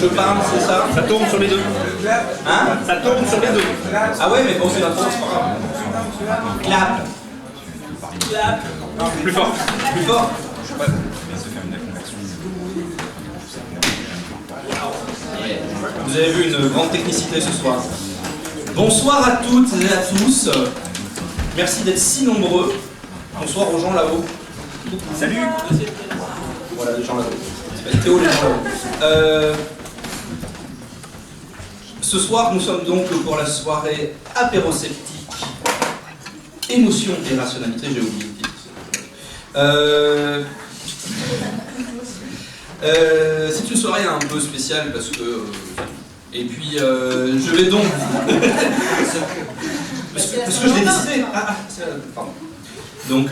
je parle, c'est ça? Ça tourne sur les deux. Hein? Ça tourne sur les deux. Ah ouais, mais bon, c'est l'intro, c'est pas grave. Clap. Clap. Plus fort. Plus fort. Vous avez vu une grande technicité ce soir. Bonsoir à toutes et à tous. Merci d'être si nombreux. Bonsoir aux gens là-haut. Salut. Voilà, les gens là-haut. Théo, les gens là-haut. Ce soir, nous sommes donc pour la soirée apérosceptique, émotion et rationalité, j'ai oublié le titre. C'est une soirée un peu spéciale parce que... et puis, je vais donc... parce que je l'ai décidé. Pardon. Donc,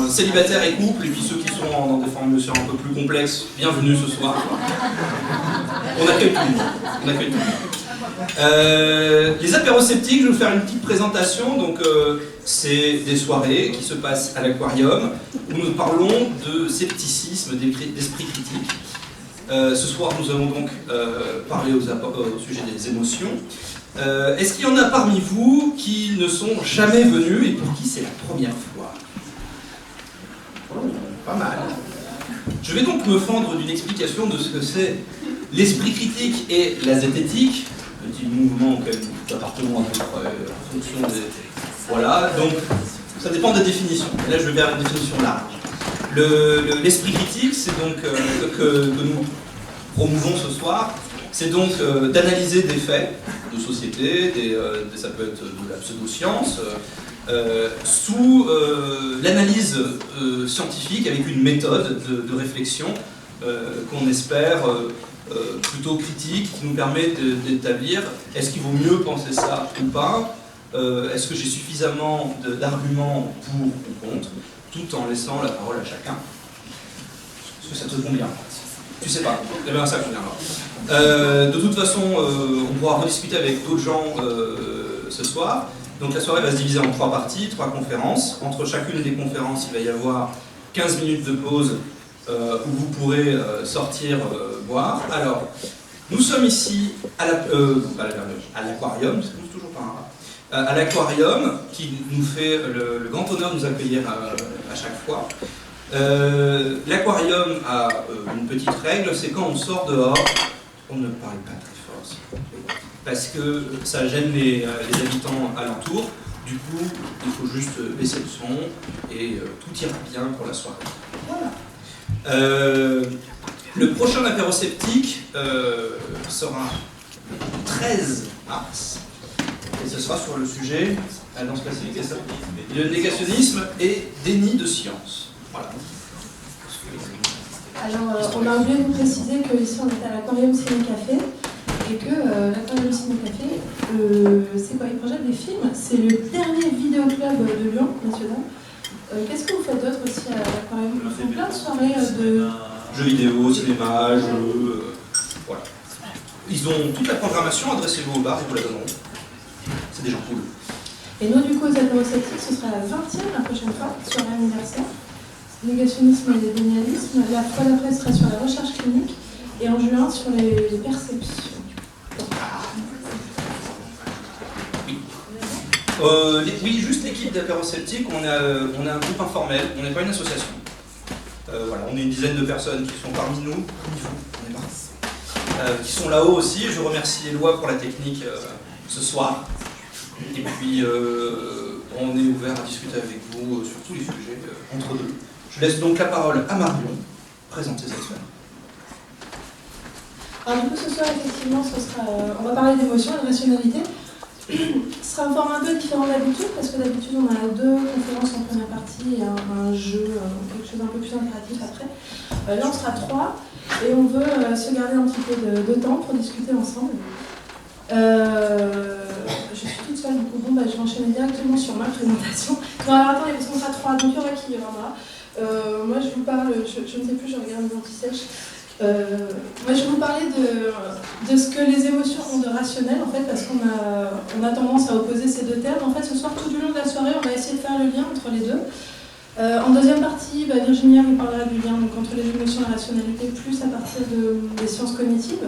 célibataires et couples, et puis ceux qui sont dans des formulations un peu plus complexes, bienvenue ce soir. On accueille tout le monde. On accueille tout le monde. Les apérosceptiques, je vais vous faire une petite présentation. Donc, c'est des soirées qui se passent à l'aquarium où nous parlons de scepticisme, d'esprit critique. Ce soir, nous allons donc parler au sujet des émotions. Est-ce qu'il y en a parmi vous qui ne sont jamais venus et pour qui c'est la première fois? Pas mal. Je vais donc me fendre d'une explication de ce que c'est l'esprit critique et la zététique, petit mouvement auquel nous appartenons en fonction des... Voilà, donc ça dépend des définitions. Et là, je vais vers une définition large. L'esprit critique, c'est donc que nous promouvons ce soir, c'est donc d'analyser des faits de société, ça peut être de la pseudo-science, sous l'analyse scientifique avec une méthode de réflexion qu'on espère plutôt critique, qui nous permet d'établir est-ce qu'il vaut mieux penser ça ou pas, est-ce que j'ai suffisamment d'arguments pour ou contre, tout en laissant la parole à chacun. Est-ce que ça te convient? Tu sais pas, eh bien ça conviendra. De toute façon, on pourra rediscuter avec d'autres gens ce soir. Donc la soirée va se diviser en 3 parties, 3 conférences. Entre chacune des conférences, il va y avoir 15 minutes de pause où vous pourrez sortir boire. Alors, nous sommes ici à l'aquarium, parce que c'est toujours pas un à l'aquarium, qui nous fait le grand honneur de nous accueillir à chaque fois. L'aquarium a une petite règle, c'est quand on sort dehors, on ne parle pas très fort, parce que ça gêne les habitants alentours. Du coup, il faut juste baisser le son et tout ira bien pour la soirée. Voilà. Le prochain apérosceptique sera le 13 mars, et ce sera sur le sujet, dans ce classique, ça, le négationnisme et déni de science. Voilà. Alors, on a oublié de vous préciser qu'ici on est à l'Aquarium Ciné Café et que l'Aquarium Ciné Café, c'est quoi? Il projette des films. C'est le dernier vidéoclub de Lyon, national. Qu'est-ce que vous faites d'autre aussi à l'Aquarium? Ils font plein de soirées de... Jeux vidéo, cinéma, jeux... voilà. Ils ont toute la programmation, adressez-vous au bar, ils vous la donneront. C'est des gens cool. Et nous, du coup, aux apérosceptiques, ce sera la 20e la prochaine fois, sur l'anniversaire. Négationnisme et dénialisme. La fois d'après sera sur la recherche clinique. Et en juin, sur les perceptions. Oui, juste l'équipe d'apérosceptiques, on est un groupe informel, on n'est pas une association. Voilà, on est une dizaine de personnes qui sont parmi nous, on est partis, qui sont là-haut aussi. Je remercie Éloi pour la technique ce soir. Et puis, on est ouvert à discuter avec vous sur tous les sujets entre deux. Je laisse donc la parole à Marion, présenter cette soirée. Alors du coup, ce soir, effectivement, on va parler d'émotion et de rationalité. Ce sera un format un peu différent d'habitude, parce que d'habitude, on a 2 conférences en première partie et un jeu, quelque chose d'un peu plus interactif après. Là, on sera 3, et on veut se garder un petit peu de temps pour discuter ensemble. Je suis toute seule, du coup, bon, je vais enchaîner directement sur ma présentation. Non, alors attendez, parce qu'on sera 3, donc il y aura qui? Il y aura moi, je vous parle, je ne sais plus, je regarde mes anti-sèches. Moi, je vais vous parler de ce que les émotions ont de rationnel, en fait, parce qu'on a tendance à opposer ces 2 termes. En fait, ce soir, tout du long de la soirée, on va essayer de faire le lien entre les deux. En deuxième partie, Virginia vous parlera du lien donc, entre les émotions et la rationalité, plus à partir des sciences cognitives.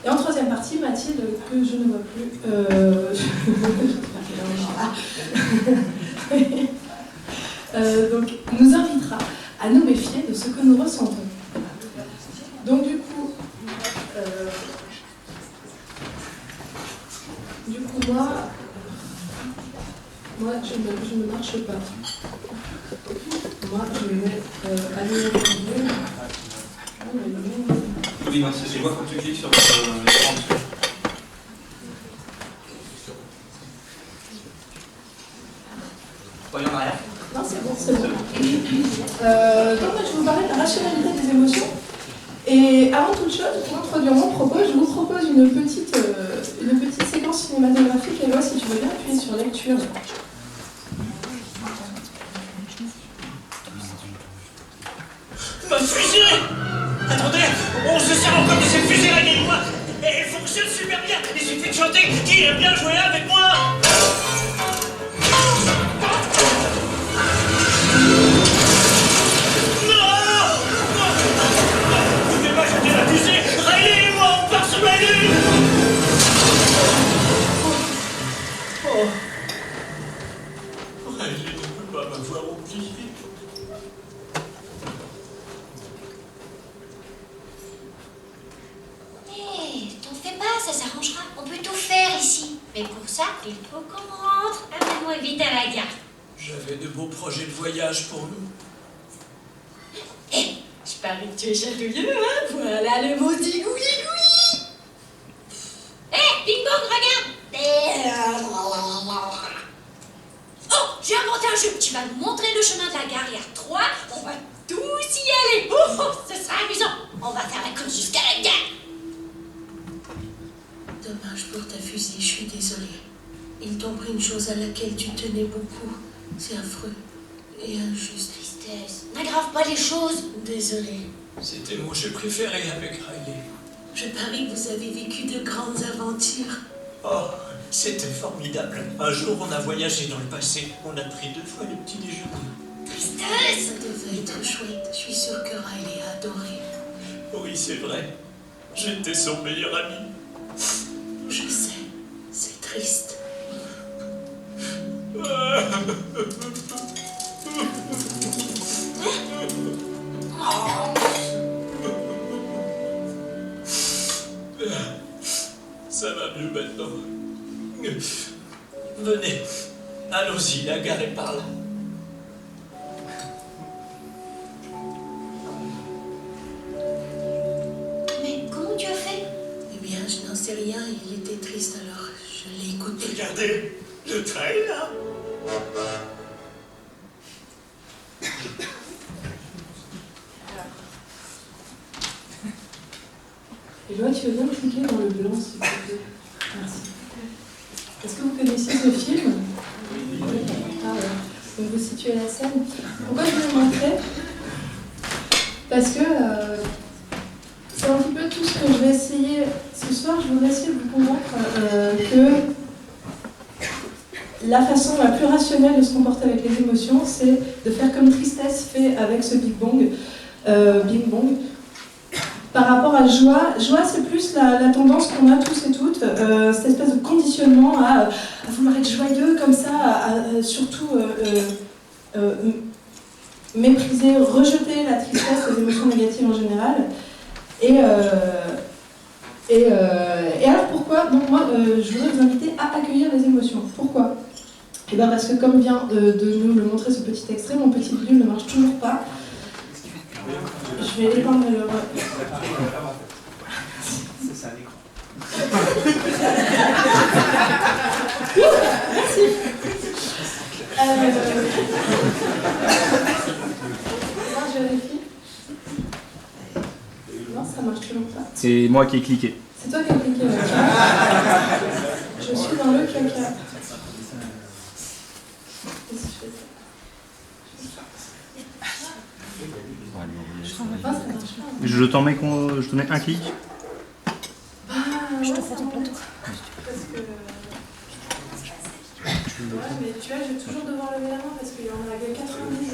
Et en troisième partie, Mathilde, que je ne vois plus, donc, nous invitera à nous méfier de ce que nous ressentons. Donc du coup, moi je ne marche pas. Moi, je vais allumer le vidéo. Oui, non, c'est moi quand tu cliques sur l'écran. Voyons en arrière. Non, c'est bon, c'est bon. Donc, je vais vous parler de la rationalité des émotions. Et avant toute chose, pour introduire mon propos, je vous propose une petite séquence cinématographique. Et moi, si tu veux bien appuyer sur lecture. Ma fusée! Attendez, on se sert encore de cette fusée la moi et elle fonctionne super bien. Il suffit de chanter qui aime bien jouer avec moi. Non! Vous pouvez pas jeter la fusée! Riley et moi, on part sur la lune! Oh! Riley ne peut pas m'avoir oublié. T'en fais pas, ça s'arrangera. On peut tout faire ici. Mais pour ça, il faut qu'on rentre. Amène-moi vite à la gare. J'avais de beaux projets de voyage pour nous. Hé, je parie que tu es chatouilleux, hein? Voilà le mot zigouigoui. Hé, Bing Bong, regarde. Oh, j'ai inventé un jeu. Tu vas me montrer le chemin de la gare. Il y a 3. On va tous y aller. Oh, ce sera amusant. On va faire la course jusqu'à la gare. Dommage pour ta fusée, je suis désolée. Ils t'ont pris une chose à laquelle tu tenais beaucoup. C'est affreux et injuste. Tristesse, n'aggrave pas les choses. Désolée. C'était mon jeu préféré avec Riley. Je parie que vous avez vécu de grandes aventures. Oh, c'était formidable. Un jour, on a voyagé dans le passé. On a pris 2 fois le petit déjeuner. Tristesse. Ça devait être chouette. Je suis sûre que Riley a adoré. Oui, c'est vrai. J'étais son meilleur ami. Je sais, c'est triste. Ça va mieux maintenant. Venez, allons-y, la gare est par là. Mais comment tu as fait? Eh bien, je n'en sais rien. Il était triste alors. Je l'ai écouté. Regardez, le train est là. Et Joël, tu veux bien cliquer dans le blanc, s'il te plaît? Merci. Est-ce que vous connaissez ce film? Ah ouais. Donc vous situez la scène. Pourquoi je vais vous montrer? Parce que c'est un petit peu tout ce que je vais essayer ce soir. Je voudrais essayer de vous convaincre que la façon la plus rationnelle de se comporter avec les émotions, c'est de faire comme Tristesse fait avec ce Bing Bong. Par rapport à joie, c'est plus la tendance qu'on a tous et toutes, cette espèce de conditionnement à vouloir être joyeux comme ça, à surtout mépriser, rejeter la tristesse, les émotions négatives en général. Et alors pourquoi? Donc moi, je voudrais vous inviter à accueillir les émotions. Pourquoi? Et bien parce que comme vient de nous le montrer ce petit extrait, mon petit vieux ne marche toujours pas. Je vais éteindre le... C'est un écran. Merci. Non, je vérifie. Non, ça marche toujours pas. C'est moi qui ai cliqué. C'est toi qui as cliqué. Je suis dans le caca. Qu'est-ce que je fais? Je comprends pas, ça marche pas. Je t'en mets un clic. Ah, ouais, ça marche. Parce que... Ouais, mais tu vois, je vais toujours devoir lever la main parce qu'il y en a 90.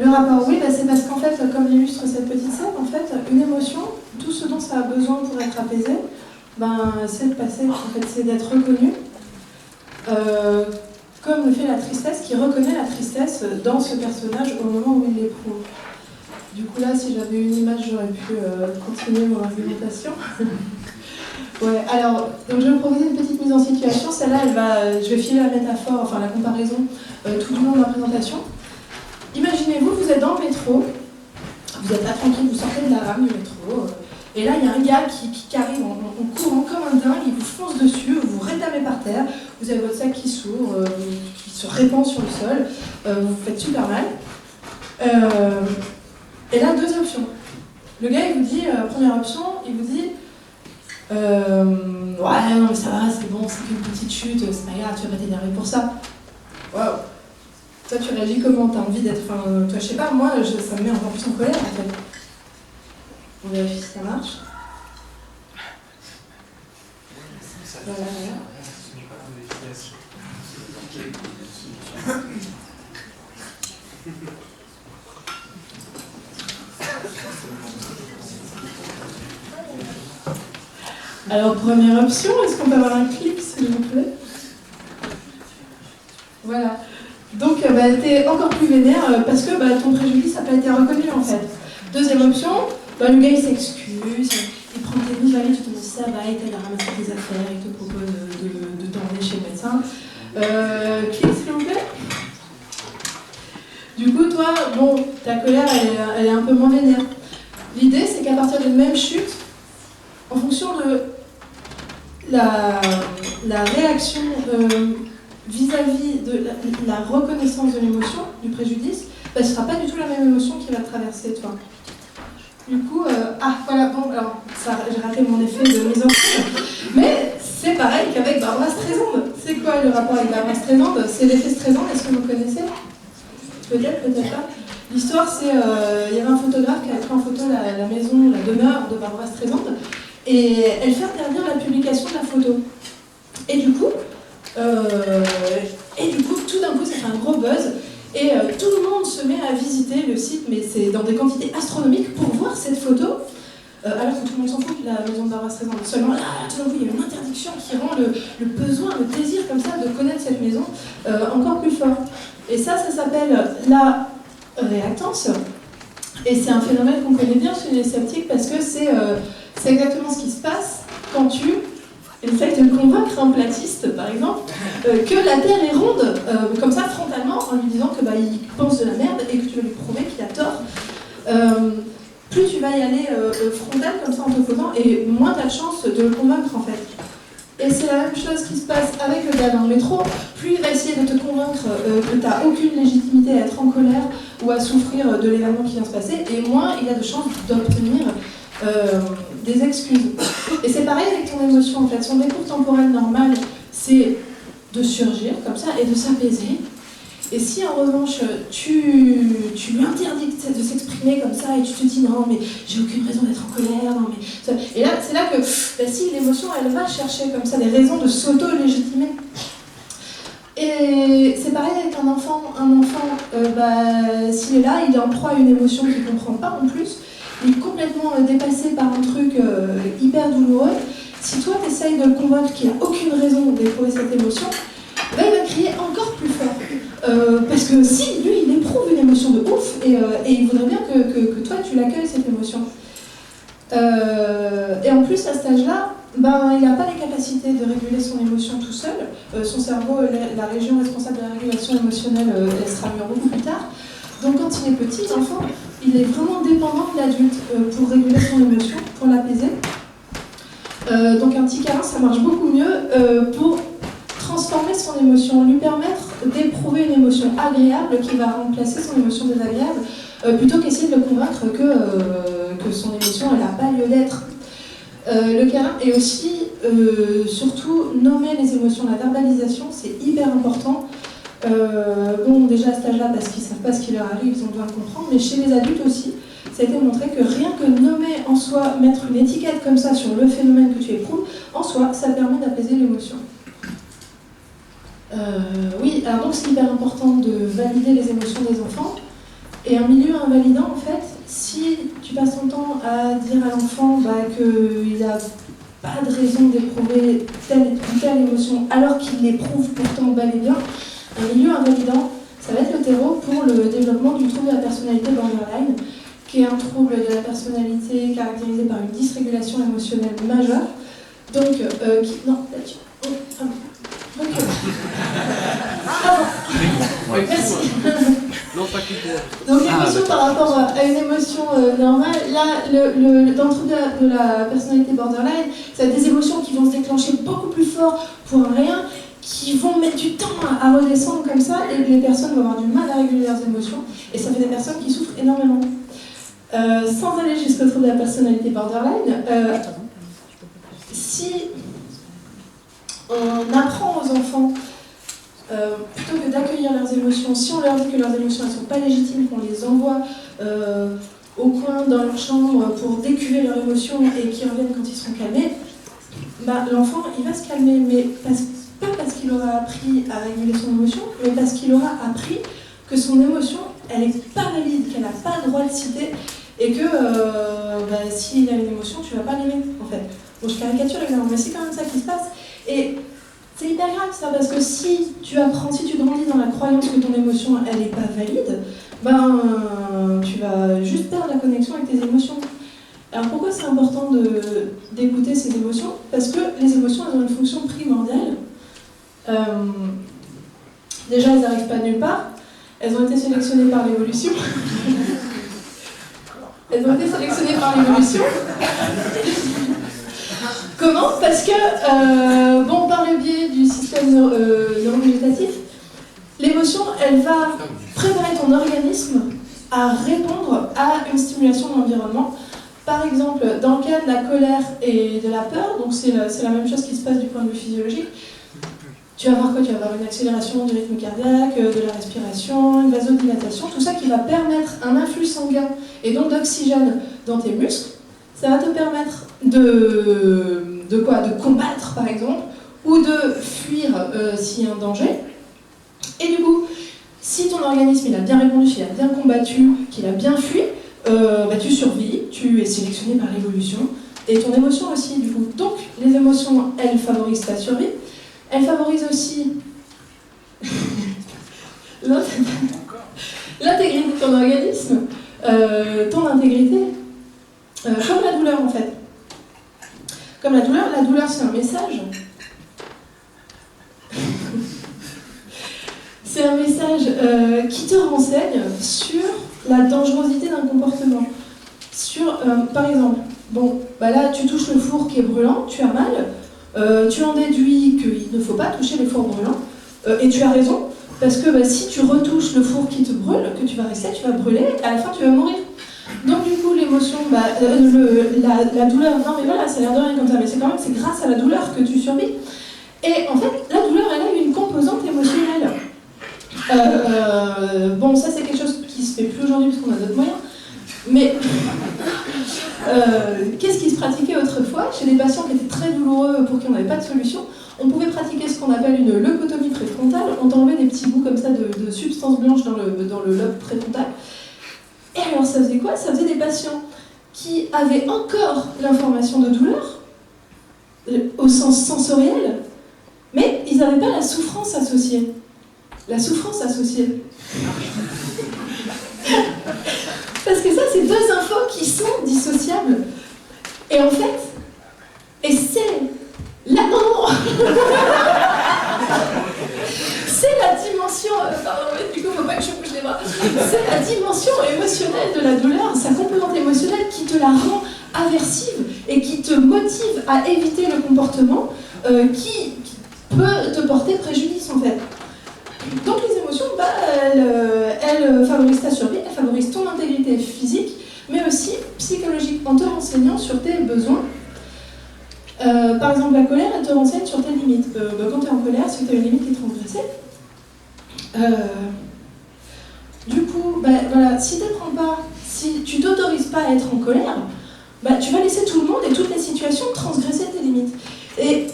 Le rapport, oui, c'est parce qu'en fait, comme l'illustre cette petite scène, en fait, une émotion, tout ce dont ça a besoin pour être apaisé, c'est de passer, en fait, c'est d'être reconnu, comme le fait la tristesse, qui reconnaît la tristesse dans ce personnage au moment où il l'éprouve. Du coup là, si j'avais une image, j'aurais pu continuer mon argumentation. Ouais, alors, donc je vais vous proposer une petite mise en situation. Celle-là, je vais filer la métaphore, enfin la comparaison, tout du long de ma présentation. Imaginez-vous, vous êtes dans le métro, vous êtes là tranquille, vous sortez de la rame du métro, et là il y a un gars qui arrive en courant comme un dingue, il vous fonce dessus, vous vous rétamez par terre, vous avez votre sac qui s'ouvre, qui se répand sur le sol, vous vous faites super mal. Et là, deux options. Le gars, il vous dit, première option, il vous dit ouais, non mais ça va, c'est bon, c'est qu'une petite chute, c'est pas grave, tu vas pas t'énerver pour ça. Waouh. Toi, tu réagis comment? T'as envie d'être... Enfin, toi, je sais pas, moi, ça me met encore plus en colère, en fait. On vérifie si ça marche. Voilà. Alors, première option, est-ce qu'on peut avoir un clip, s'il vous plaît? Voilà. Donc, t'es encore plus vénère parce que ton préjudice n'a pas été reconnu, en fait. Deuxième option, le gars, il s'excuse, il prend tes nouvelles, tu te dis ça va, il t'aide à ramasser tes affaires, il te propose de t'emmener chez le médecin. Clip, s'il vous plaît? Du coup, toi, ta colère, elle est un peu moins vénère. L'idée, c'est qu'à partir d'une même chute, en fonction de la réaction vis-à-vis de la reconnaissance de l'émotion, du préjudice, ce ne sera pas du tout la même émotion qui va te traverser, toi. Du coup, voilà, alors, j'ai raté mon effet de mise en scène, mais c'est pareil qu'avec Barbara Streisand. C'est quoi le rapport avec Barbara Streisand? C'est l'effet Streisand, est-ce que vous connaissez? Peut-être, peut-être pas. L'histoire, c'est il y avait un photographe qui a pris en photo la maison, la demeure de Barbara Streisand, et elle fait interdire la publication de la photo. Et du coup, tout d'un coup, ça fait un gros buzz, et tout le monde se met à visiter le site, mais c'est dans des quantités astronomiques, pour voir cette photo, alors que tout le monde s'en fout de la maison de Barbara Streisand. Seulement là, tout d'un coup, il y a une interdiction qui rend le besoin, le désir comme ça de connaître cette maison encore plus fort. Et ça s'appelle la réactance. Et c'est un phénomène qu'on connaît bien chez les sceptiques parce que c'est exactement ce qui se passe quand tu essayes de convaincre un platiste, par exemple, que la Terre est ronde, comme ça, frontalement, en lui disant que il pense de la merde et que tu vas lui prouver qu'il a tort. Plus tu vas y aller frontal, comme ça, en te posant, et moins tu as de chance de le convaincre, en fait. Et c'est la même chose qui se passe avec le gars dans le métro. Plus il va essayer de te convaincre que tu n'as aucune légitimité à être en colère ou à souffrir de l'événement qui vient se passer, et moins il a de chances d'obtenir des excuses. Et c'est pareil avec ton émotion, en fait. Son décours temporel normal, c'est de surgir comme ça et de s'apaiser. Et si en revanche tu lui interdis de s'exprimer comme ça et tu te dis non mais j'ai aucune raison d'être en colère, non mais... Et là c'est là que si l'émotion elle va chercher comme ça des raisons de s'auto-légitimer. Et c'est pareil avec un enfant. Un enfant, s'il est là, il est en proie à une émotion qu'il ne comprend pas en plus, il est complètement dépassé par un truc hyper douloureux. Si toi tu essayes de le convaincre qu'il n'y a aucune raison d'éprouver cette émotion, il va crier encore plus fort. Parce que si lui il éprouve une émotion de ouf et il voudrait bien que toi tu l'accueilles cette émotion. Et en plus à cet âge-là, il n'a pas les capacités de réguler son émotion tout seul. Son cerveau, la région responsable de la régulation émotionnelle, elle sera mûre beaucoup plus tard. Donc quand il est petit, l'enfant, il est vraiment dépendant de l'adulte pour réguler son émotion, pour l'apaiser. Donc un petit câlin, ça marche beaucoup mieux pour transformer son émotion, lui permettre d'éprouver une émotion agréable qui va remplacer son émotion désagréable, plutôt qu'essayer de le convaincre que son émotion elle n'a pas lieu d'être. Le câlin est aussi, surtout, nommer les émotions. La verbalisation, c'est hyper important. Déjà à cet âge-là, parce qu'ils ne savent pas ce qui leur arrive, ils ont besoin de comprendre, mais chez les adultes aussi, ça a été montré que rien que nommer en soi, mettre une étiquette comme ça sur le phénomène que tu éprouves, en soi, ça permet d'apaiser l'émotion. Oui, alors donc c'est hyper important de valider les émotions des enfants. Et un milieu invalidant, en fait, si tu passes ton temps à dire à l'enfant qu'il n'a pas de raison d'éprouver telle ou telle émotion, alors qu'il l'éprouve pourtant bel et bien, un milieu invalidant, ça va être le terreau pour le développement du trouble de la personnalité borderline, qui est un trouble de la personnalité caractérisé par une dysrégulation émotionnelle majeure. Donc, non, là-dessus. Merci. Donc l'émotion par rapport à une émotion normale, là, dans le trouble de la personnalité borderline, ça va être des émotions qui vont se déclencher beaucoup plus fort pour un rien, qui vont mettre du temps à redescendre comme ça, et les personnes vont avoir du mal à réguler leurs émotions, et ça fait des personnes qui souffrent énormément. Sans aller jusqu'au trouble de la personnalité borderline, si on apprend aux enfants, plutôt que d'accueillir leurs émotions, si on leur dit que leurs émotions ne sont pas légitimes, qu'on les envoie au coin dans leur chambre pour décuver leurs émotions et qu'ils reviennent quand ils seront calmés, l'enfant il va se calmer, mais pas parce qu'il aura appris à réguler son émotion, mais parce qu'il aura appris que son émotion, elle n'est pas valide, qu'elle n'a pas le droit de citer, et que s'il a une émotion, tu ne vas pas l'aimer, en fait. Bon, je caricature évidemment, mais c'est quand même ça qui se passe. Et c'est hyper grave ça, parce que si tu grandis dans la croyance que ton émotion, elle n'est pas valide, tu vas juste perdre la connexion avec tes émotions. Alors pourquoi c'est important d'écouter ces émotions? Parce que les émotions, elles ont une fonction primordiale. Déjà, elles n'arrivent pas nulle part. Elles ont été sélectionnées par l'évolution. Comment? Parce que, par le biais du système neurovégétatif, l'émotion, elle va préparer ton organisme à répondre à une stimulation de l'environnement. Par exemple, dans le cas de la colère et de la peur, donc c'est la même chose qui se passe du point de vue physiologique, tu vas voir quoi? Tu vas avoir une accélération du rythme cardiaque, de la respiration, une vasodilatation, tout ça qui va permettre un afflux sanguin et donc d'oxygène dans tes muscles. Ça va te permettre de combattre, par exemple, ou de fuir s'il y a un danger. Et du coup, si ton organisme il a bien répondu, s'il a bien combattu, qu'il a bien fui, tu survis, tu es sélectionné par l'évolution, et ton émotion aussi, du coup. Donc, les émotions, elles favorisent ta survie. Elles favorisent aussi l'intégrité de ton organisme, ton intégrité, comme la douleur en fait. Comme la douleur c'est un message. C'est un message qui te renseigne sur la dangerosité d'un comportement. Par exemple, là tu touches le four qui est brûlant, tu as mal, tu en déduis qu'il ne faut pas toucher les fours brûlants, et tu as raison, parce que si tu retouches le four qui te brûle, que tu vas brûler, à la fin tu vas mourir. Donc du coup l'émotion, la douleur, non mais voilà, ça a l'air de rien comme ça, mais c'est grâce à la douleur que tu survis. Et en fait, la douleur, elle a une composante émotionnelle. Ça c'est quelque chose qui se fait plus aujourd'hui parce qu'on a d'autres moyens. Mais qu'est-ce qui se pratiquait autrefois chez des patients qui étaient très douloureux pour qui on n'avait pas de solution? On pouvait pratiquer ce qu'on appelle une leucotomie préfrontale. On t'enlevait des petits bouts comme ça de substances blanches dans le lobe préfrontal. Et alors ça faisait quoi? Ça faisait des patients qui avaient encore l'information de douleur, au sens sensoriel, mais ils n'avaient pas la souffrance associée. La souffrance associée. Parce que ça, c'est deux infos qui sont dissociables. Et en fait, c'est la c'est la dimension... du coup, faut pas que je bouge les bras. C'est la dimension émotionnelle de la douleur, sa composante émotionnelle qui te la rend aversive et qui te motive à éviter le comportement qui peut te porter préjudice, en fait. Donc les émotions, elles favorisent ta survie, elles favorisent ton intégrité physique, mais aussi psychologique, en te renseignant sur tes besoins. Par exemple, la colère, elle te renseigne sur tes limites. Quand tu es en colère, c'est que tu as une limite qui est transgressée. Du coup, si tu t'autorises pas à être en colère, tu vas laisser tout le monde et toutes les situations transgresser tes limites. Et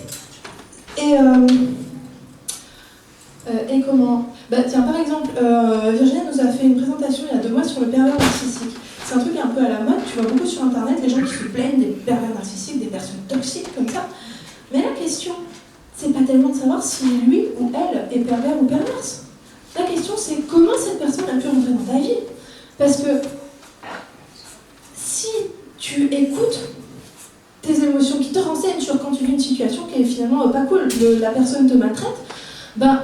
comment? Bah tiens, par exemple, Virginie nous a fait une présentation il y a 2 mois sur le pervers narcissique. C'est un truc un peu à la mode, tu vois beaucoup sur internet les gens qui se plaignent des pervers narcissiques, des personnes toxiques comme ça. Mais la question, c'est pas tellement de savoir si lui ou elle est pervers ou perverse. La question, c'est comment cette personne a pu rentrer dans ta vie. Parce que si tu écoutes tes émotions qui te renseignent sur quand tu vis une situation qui est finalement pas cool, la personne te maltraite, ben,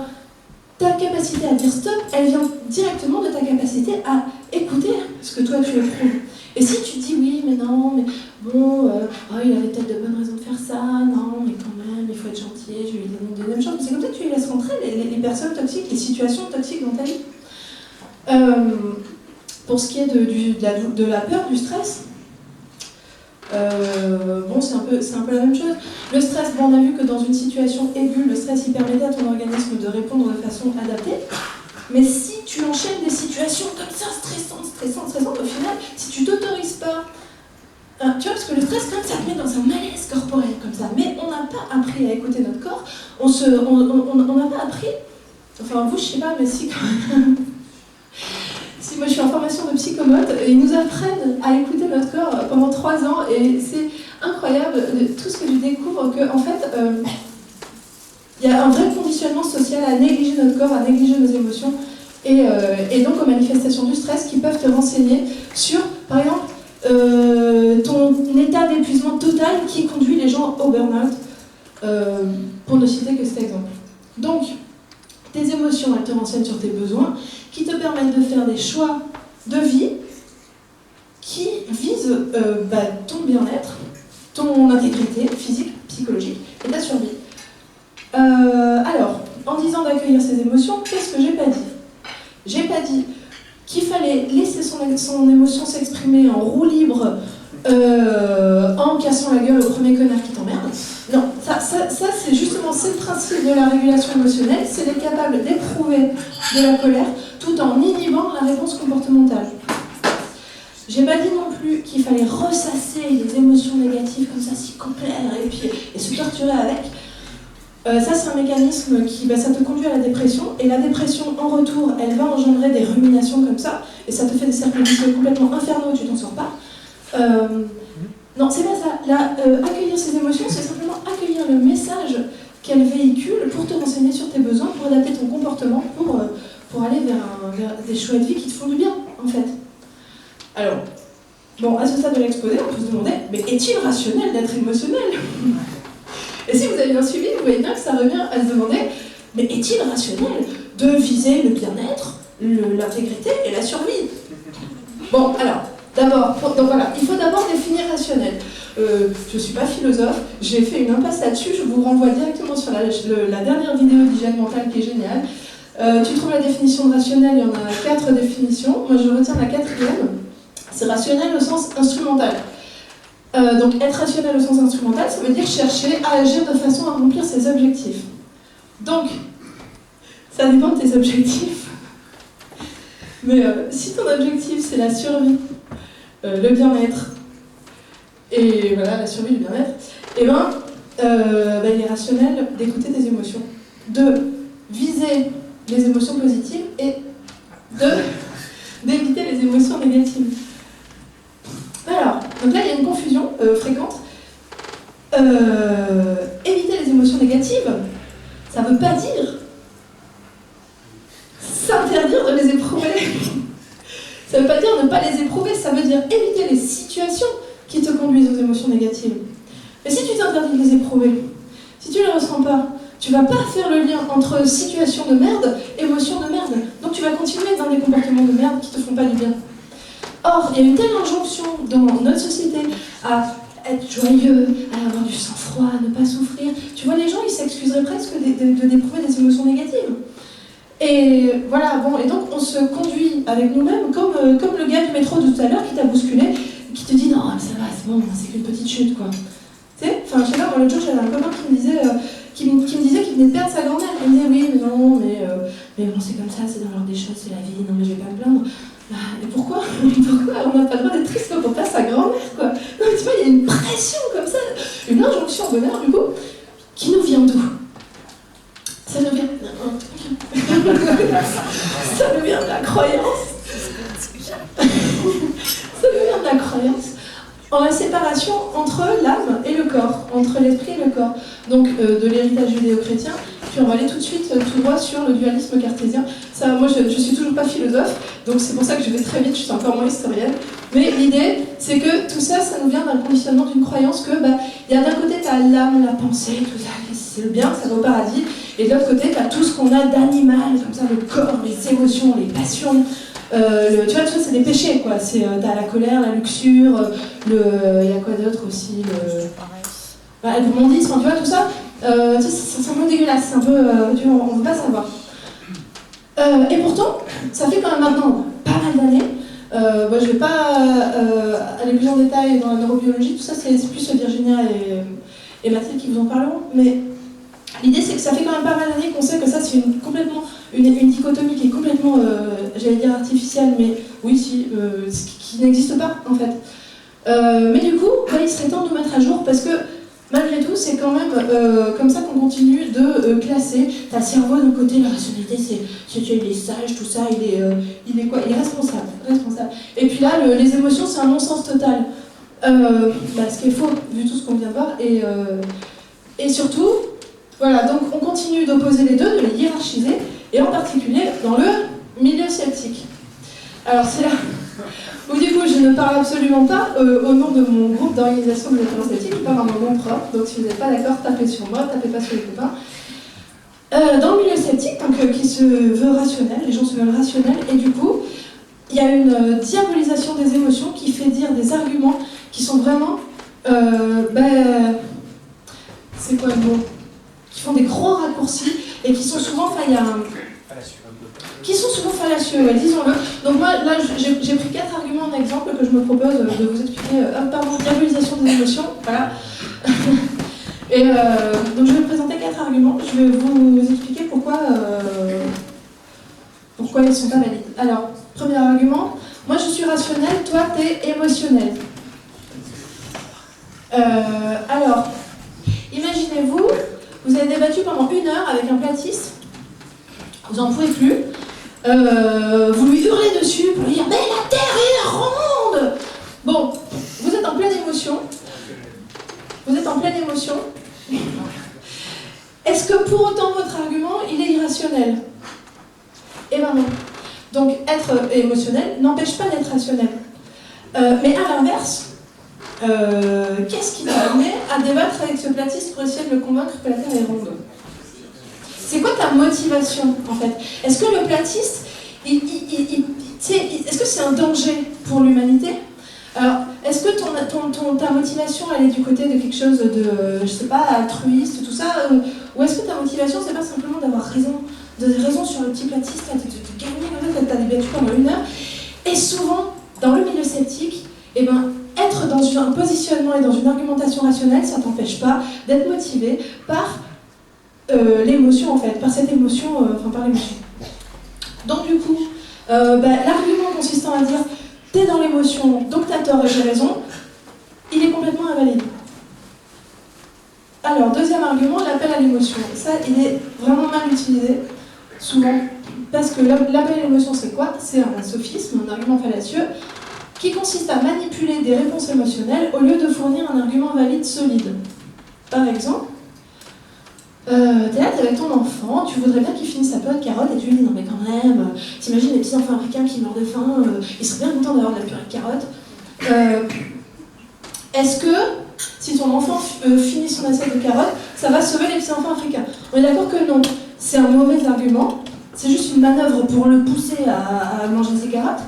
ta capacité à dire stop, elle vient directement de ta capacité à écouter ce que toi tu éprouves. Et si tu dis oui, mais non, mais bon, il avait peut-être de bonnes raisons de faire ça, non, mais quand même, il faut être gentil, je lui donne une deuxième chance. C'est comme ça que tu laisses rentrer les personnes toxiques, les situations toxiques dans ta vie. Pour ce qui est de la peur, du stress, bon, c'est un peu la même chose. Le stress, bon, on a vu que dans une situation aiguë, le stress il permettait à ton organisme de répondre de façon adaptée. Mais si tu enchaînes des situations comme ça, stressantes, au final, si tu t'autorises pas, tu vois, parce que le stress, quand même, ça te met dans un malaise corporel comme ça. Mais on n'a pas appris à écouter notre corps. On n'a pas appris. Enfin, vous, je sais pas, mais si quand même. Si moi je suis en formation de psychomote, ils nous apprennent à écouter notre corps pendant 3 ans et c'est incroyable tout ce que je découvre qu'en fait il y a un vrai conditionnement social à négliger notre corps, à négliger nos émotions et donc aux manifestations du stress qui peuvent te renseigner sur, par exemple, ton état d'épuisement total qui conduit les gens au burn-out, pour ne citer que cet exemple. Donc, tes émotions, elles te renseignent sur tes besoins, qui te permettent de faire des choix de vie qui visent ton bien-être, ton intégrité physique, psychologique et ta survie. Alors, en disant d'accueillir ses émotions, qu'est-ce que j'ai pas dit ? J'ai pas dit qu'il fallait laisser son émotion s'exprimer en roue libre, en cassant la gueule au premier connard qui t'emmerde. Non, ça c'est justement le principe de la régulation émotionnelle, c'est d'être capable d'éprouver de la colère tout en inhibant la réponse comportementale. J'ai pas dit non plus qu'il fallait ressasser les émotions négatives comme ça, s'y complaire et se torturer avec. Ça c'est un mécanisme qui ça te conduit à la dépression, et la dépression en retour, elle va engendrer des ruminations comme ça, et ça te fait des cercles vicieux complètement infernaux, tu t'en sors pas. Non, c'est pas ça. Accueillir ses émotions, c'est simplement accueillir le message qu'elles véhiculent pour te renseigner sur tes besoins, pour adapter ton comportement, pour aller vers des choix de vie qui te font du bien, en fait. Alors, bon, à ce stade de l'exposé, on peut se demander, mais est-il rationnel d'être émotionnel ? Et si vous avez bien suivi, vous voyez bien que ça revient à se demander, mais est-il rationnel de viser le bien-être, l'intégrité et la survie ? Bon, alors, donc voilà, il faut d'abord définir rationnel. Je ne suis pas philosophe, j'ai fait une impasse là-dessus, je vous renvoie directement sur la dernière vidéo d'hygiène mentale qui est géniale. Tu trouves la définition de rationnel, il y en a 4 définitions, moi je retiens la 4e, c'est rationnel au sens instrumental. Donc être rationnel au sens instrumental, ça veut dire chercher à agir de façon à remplir ses objectifs. Donc, ça dépend de tes objectifs. Mais si ton objectif c'est la survie, le bien-être, et voilà, la survie, le bien-être, et il est rationnel d'écouter tes émotions, de viser les émotions positives et d'éviter les émotions négatives. Alors, donc là il y a une confusion fréquente. Éviter les émotions négatives, ça ne veut pas dire s'interdire de les éprouver. Ça ne veut pas dire ne pas les éprouver, ça veut dire éviter les situations qui te conduisent aux émotions négatives. Mais si tu t'interdis de les éprouver, si tu ne les ressens pas, tu ne vas pas faire le lien entre situation de merde, émotion de merde. Donc tu vas continuer dans des comportements de merde qui ne te font pas du bien. Or, il y a une telle injonction dans notre société à être joyeux, à avoir du sang-froid, à ne pas souffrir. Tu vois, les gens, ils s'excuseraient presque d'éprouver des émotions négatives. Et voilà, bon, et donc on se conduit avec nous-mêmes comme le gars du métro de tout à l'heure qui t'a bousculé, qui te dit non, mais ça va, c'est bon, c'est qu'une petite chute, quoi. Tu sais, enfin, je sais pas, moi l'autre jour j'avais un copain qui me disait qu'il venait de perdre sa grand-mère. Il me disait oui, mais non, mais bon, c'est comme ça, c'est dans l'ordre des choses, c'est la vie, non, mais je vais pas me plaindre. Et pourquoi on n'a pas le droit d'être triste quand on perd sa grand-mère, quoi. Non, mais tu vois, il y a une pression comme ça, une injonction au bonheur, du coup, qui nous vient d'où ? Ça nous vient Ça me vient de la croyance. Ça me vient de la croyance en la séparation entre l'âme et le corps, entre l'esprit et le corps. Donc de l'héritage judéo-chrétien, puis on va aller tout de suite tout droit sur le dualisme cartésien. Ça, moi je suis toujours pas philosophe, donc c'est pour ça que je vais très vite, je suis encore moins historienne. Mais l'idée, c'est que tout ça, ça nous vient d'un conditionnement, d'une croyance que, y a d'un côté, tu as l'âme, la pensée, tout ça, c'est le bien, ça va au paradis, et de l'autre côté, tu as tout ce qu'on a d'animal, comme ça, le corps, les émotions, les passions. Tu vois, c'est des péchés, quoi. T'as la colère, la luxure, il y a quoi d'autre aussi, le gourmandisme, tu vois, tout ça. C'est un peu dégueulasse, c'est un peu, on ne veut pas savoir. Et pourtant, ça fait quand même maintenant pas mal d'années. Je ne vais pas aller plus en détail dans la neurobiologie, tout ça, c'est plus Virginia et Mathilde qui vous en parleront. Mais l'idée, c'est que ça fait quand même pas mal d'années qu'on sait que ça, c'est complètement une dichotomie qui est complètement, j'allais dire artificielle, mais oui, qui n'existe pas, en fait. Mais du coup, il serait temps de nous mettre à jour, parce que malgré tout, c'est quand même comme ça qu'on continue de classer. T'as le cerveau d'un côté, la rationalité, il est sage, tout ça, il est quoi? Il est responsable. Et puis là, les émotions, c'est un non-sens total. Ce qui est faux, vu tout ce qu'on vient de voir. Et surtout, voilà, donc on continue d'opposer les deux, de les hiérarchiser, et en particulier dans le milieu sceptique. Alors c'est là où du coup je ne parle absolument pas au nom de mon groupe d'organisation de l'expérience sceptique, je parle à mon nom propre, donc si vous n'êtes pas d'accord, tapez sur moi, tapez pas sur les copains. Dans le milieu sceptique, donc, qui se veut rationnel, les gens se veulent rationnels, et du coup, il y a une diabolisation des émotions qui fait dire des arguments qui sont vraiment, c'est quoi le mot? Qui font des gros raccourcis et qui sont souvent fallacieux, ouais, disons-le. Donc moi, là, j'ai pris 4 arguments en exemple que je me propose de vous expliquer. Diabolisation des émotions, voilà. Et donc je vais présenter 4 arguments. Je vais vous expliquer pourquoi ils ne sont pas valides. Alors, premier argument, moi je suis rationnel, toi t'es émotionnel. Alors, imaginez-vous, vous avez débattu pendant 1 heure avec un platiste, vous n'en pouvez plus, vous lui hurlez dessus pour lui dire « Mais la Terre est ronde !» Bon, vous êtes en pleine émotion. Est-ce que pour autant votre argument, il est irrationnel? Eh ben non. Donc être émotionnel n'empêche pas d'être rationnel. Mais à l'inverse, qu'est-ce qui t'a amené à débattre avec ce platiste pour essayer de le convaincre que la Terre est ronde? C'est quoi ta motivation, en fait? Est-ce que le platiste, est-ce que c'est un danger pour l'humanité? Alors, est-ce que ta motivation, elle est du côté de quelque chose de, je sais pas, altruiste, tout ça, ou est-ce que ta motivation, c'est pas simplement d'avoir raison sur le petit platiste, de gagner comme ça, t'as débattu pendant 1 heure? Et souvent, dans le milieu sceptique, être dans un positionnement et dans une argumentation rationnelle, ça t'empêche pas d'être motivé par l'émotion, en fait, par cette émotion, par l'émotion. Donc du coup, l'argument consistant à dire t'es dans l'émotion, donc t'as tort et j'ai raison, il est complètement invalide. Alors, deuxième argument, l'appel à l'émotion. Ça, il est vraiment mal utilisé, souvent, parce que l'appel à l'émotion, c'est quoi? C'est un sophisme, un argument fallacieux, qui consiste à manipuler des réponses émotionnelles au lieu de fournir un argument valide solide. Par exemple, t'es là, t'es avec ton enfant, tu voudrais bien qu'il finisse sa purée de carottes et tu lui dis non mais quand même, t'imagines les petits enfants africains qui meurent de faim, ils seraient bien contents d'avoir de la purée de carottes. Est-ce que si ton enfant finit son assiette de carottes, ça va sauver les petits enfants africains? On est d'accord que non, c'est un mauvais argument, c'est juste une manœuvre pour le pousser à manger ses carottes.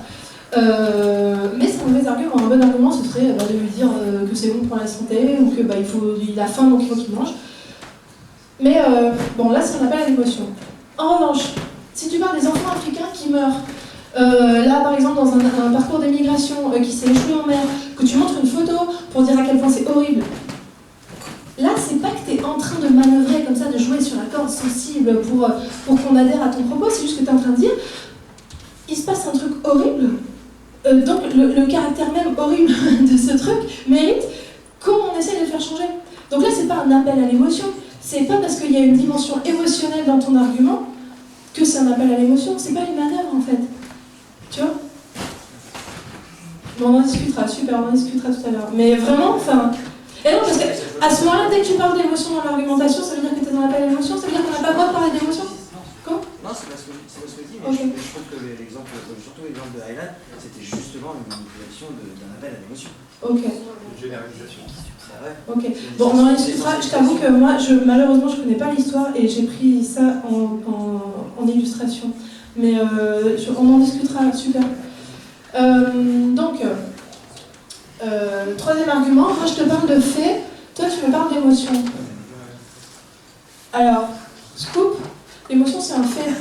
Mais c'est un mauvais argument. Un bon argument, ce serait de lui dire que c'est bon pour la santé ou que il a faim donc il faut qu'il mange. Mais là, c'est un appel à l'émotion. En revanche, si tu parles des enfants africains qui meurent, là par exemple dans un parcours d'émigration qui s'est échoué en mer, que tu montres une photo pour dire à quel point c'est horrible, là c'est pas que tu es en train de manœuvrer comme ça, de jouer sur la corde sensible pour qu'on adhère à ton propos, c'est juste que tu es en train de dire il se passe un truc horrible, donc le caractère même horrible de ce truc mérite qu'on essaie de le faire changer. Donc là c'est pas un appel à l'émotion, c'est pas parce qu'il y a une dimension émotionnelle dans ton argument que c'est un appel à l'émotion, c'est pas une manœuvre en fait. Tu vois? Bon, on en discutera, super, on en discutera tout à l'heure. Mais vraiment, enfin... Et non, parce qu'à ce moment-là, dès que tu parles d'émotion dans l'argumentation, ça veut dire que tu es dans l'appel à l'émotion, ça veut dire qu'on n'a pas le droit de parler d'émotion? Comment? Non, c'est pas ce que je dis, mais Okay. je trouve que l'exemple, surtout l'exemple de Highland, c'était justement une manipulation d'un appel à l'émotion. Ok. Une généralisation. Ok. Bon, on en discutera. Je t'avoue que moi, malheureusement, je connais pas l'histoire et j'ai pris ça en illustration. Mais on en discutera, super. Donc, troisième argument, moi je te parle de faits, toi tu me parles d'émotion. Alors, scoop, l'émotion c'est un fait.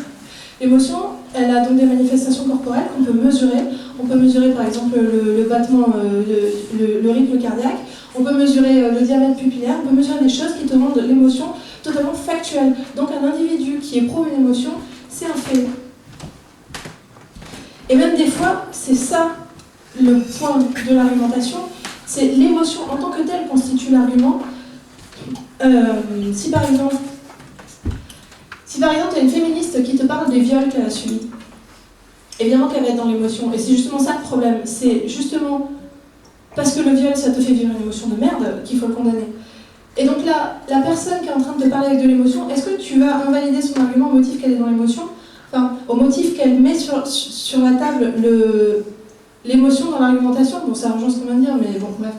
L'émotion, elle a donc des manifestations corporelles qu'on peut mesurer. On peut mesurer par exemple le battement, le rythme cardiaque. On peut mesurer le diamètre pupillaire. On peut mesurer des choses qui te rendent l'émotion totalement factuelle. Donc un individu qui éprouve une émotion, c'est un fait. Et même des fois, c'est ça le point de l'argumentation, c'est l'émotion en tant que telle constitue l'argument. Si par exemple, tu as une féministe qui te parle des viols qu'elle a subis, évidemment qu'elle va être dans l'émotion. Et c'est justement ça le problème. C'est justement parce que le viol, ça te fait vivre une émotion de merde qu'il faut le condamner. Et donc là, la personne qui est en train de te parler avec de l'émotion, est-ce que tu vas invalider son argument au motif qu'elle est dans l'émotion? Enfin, au motif qu'elle met sur la table l'émotion dans l'argumentation? Bon, ça rejoint ce qu'on vient de dire, mais bon, bref.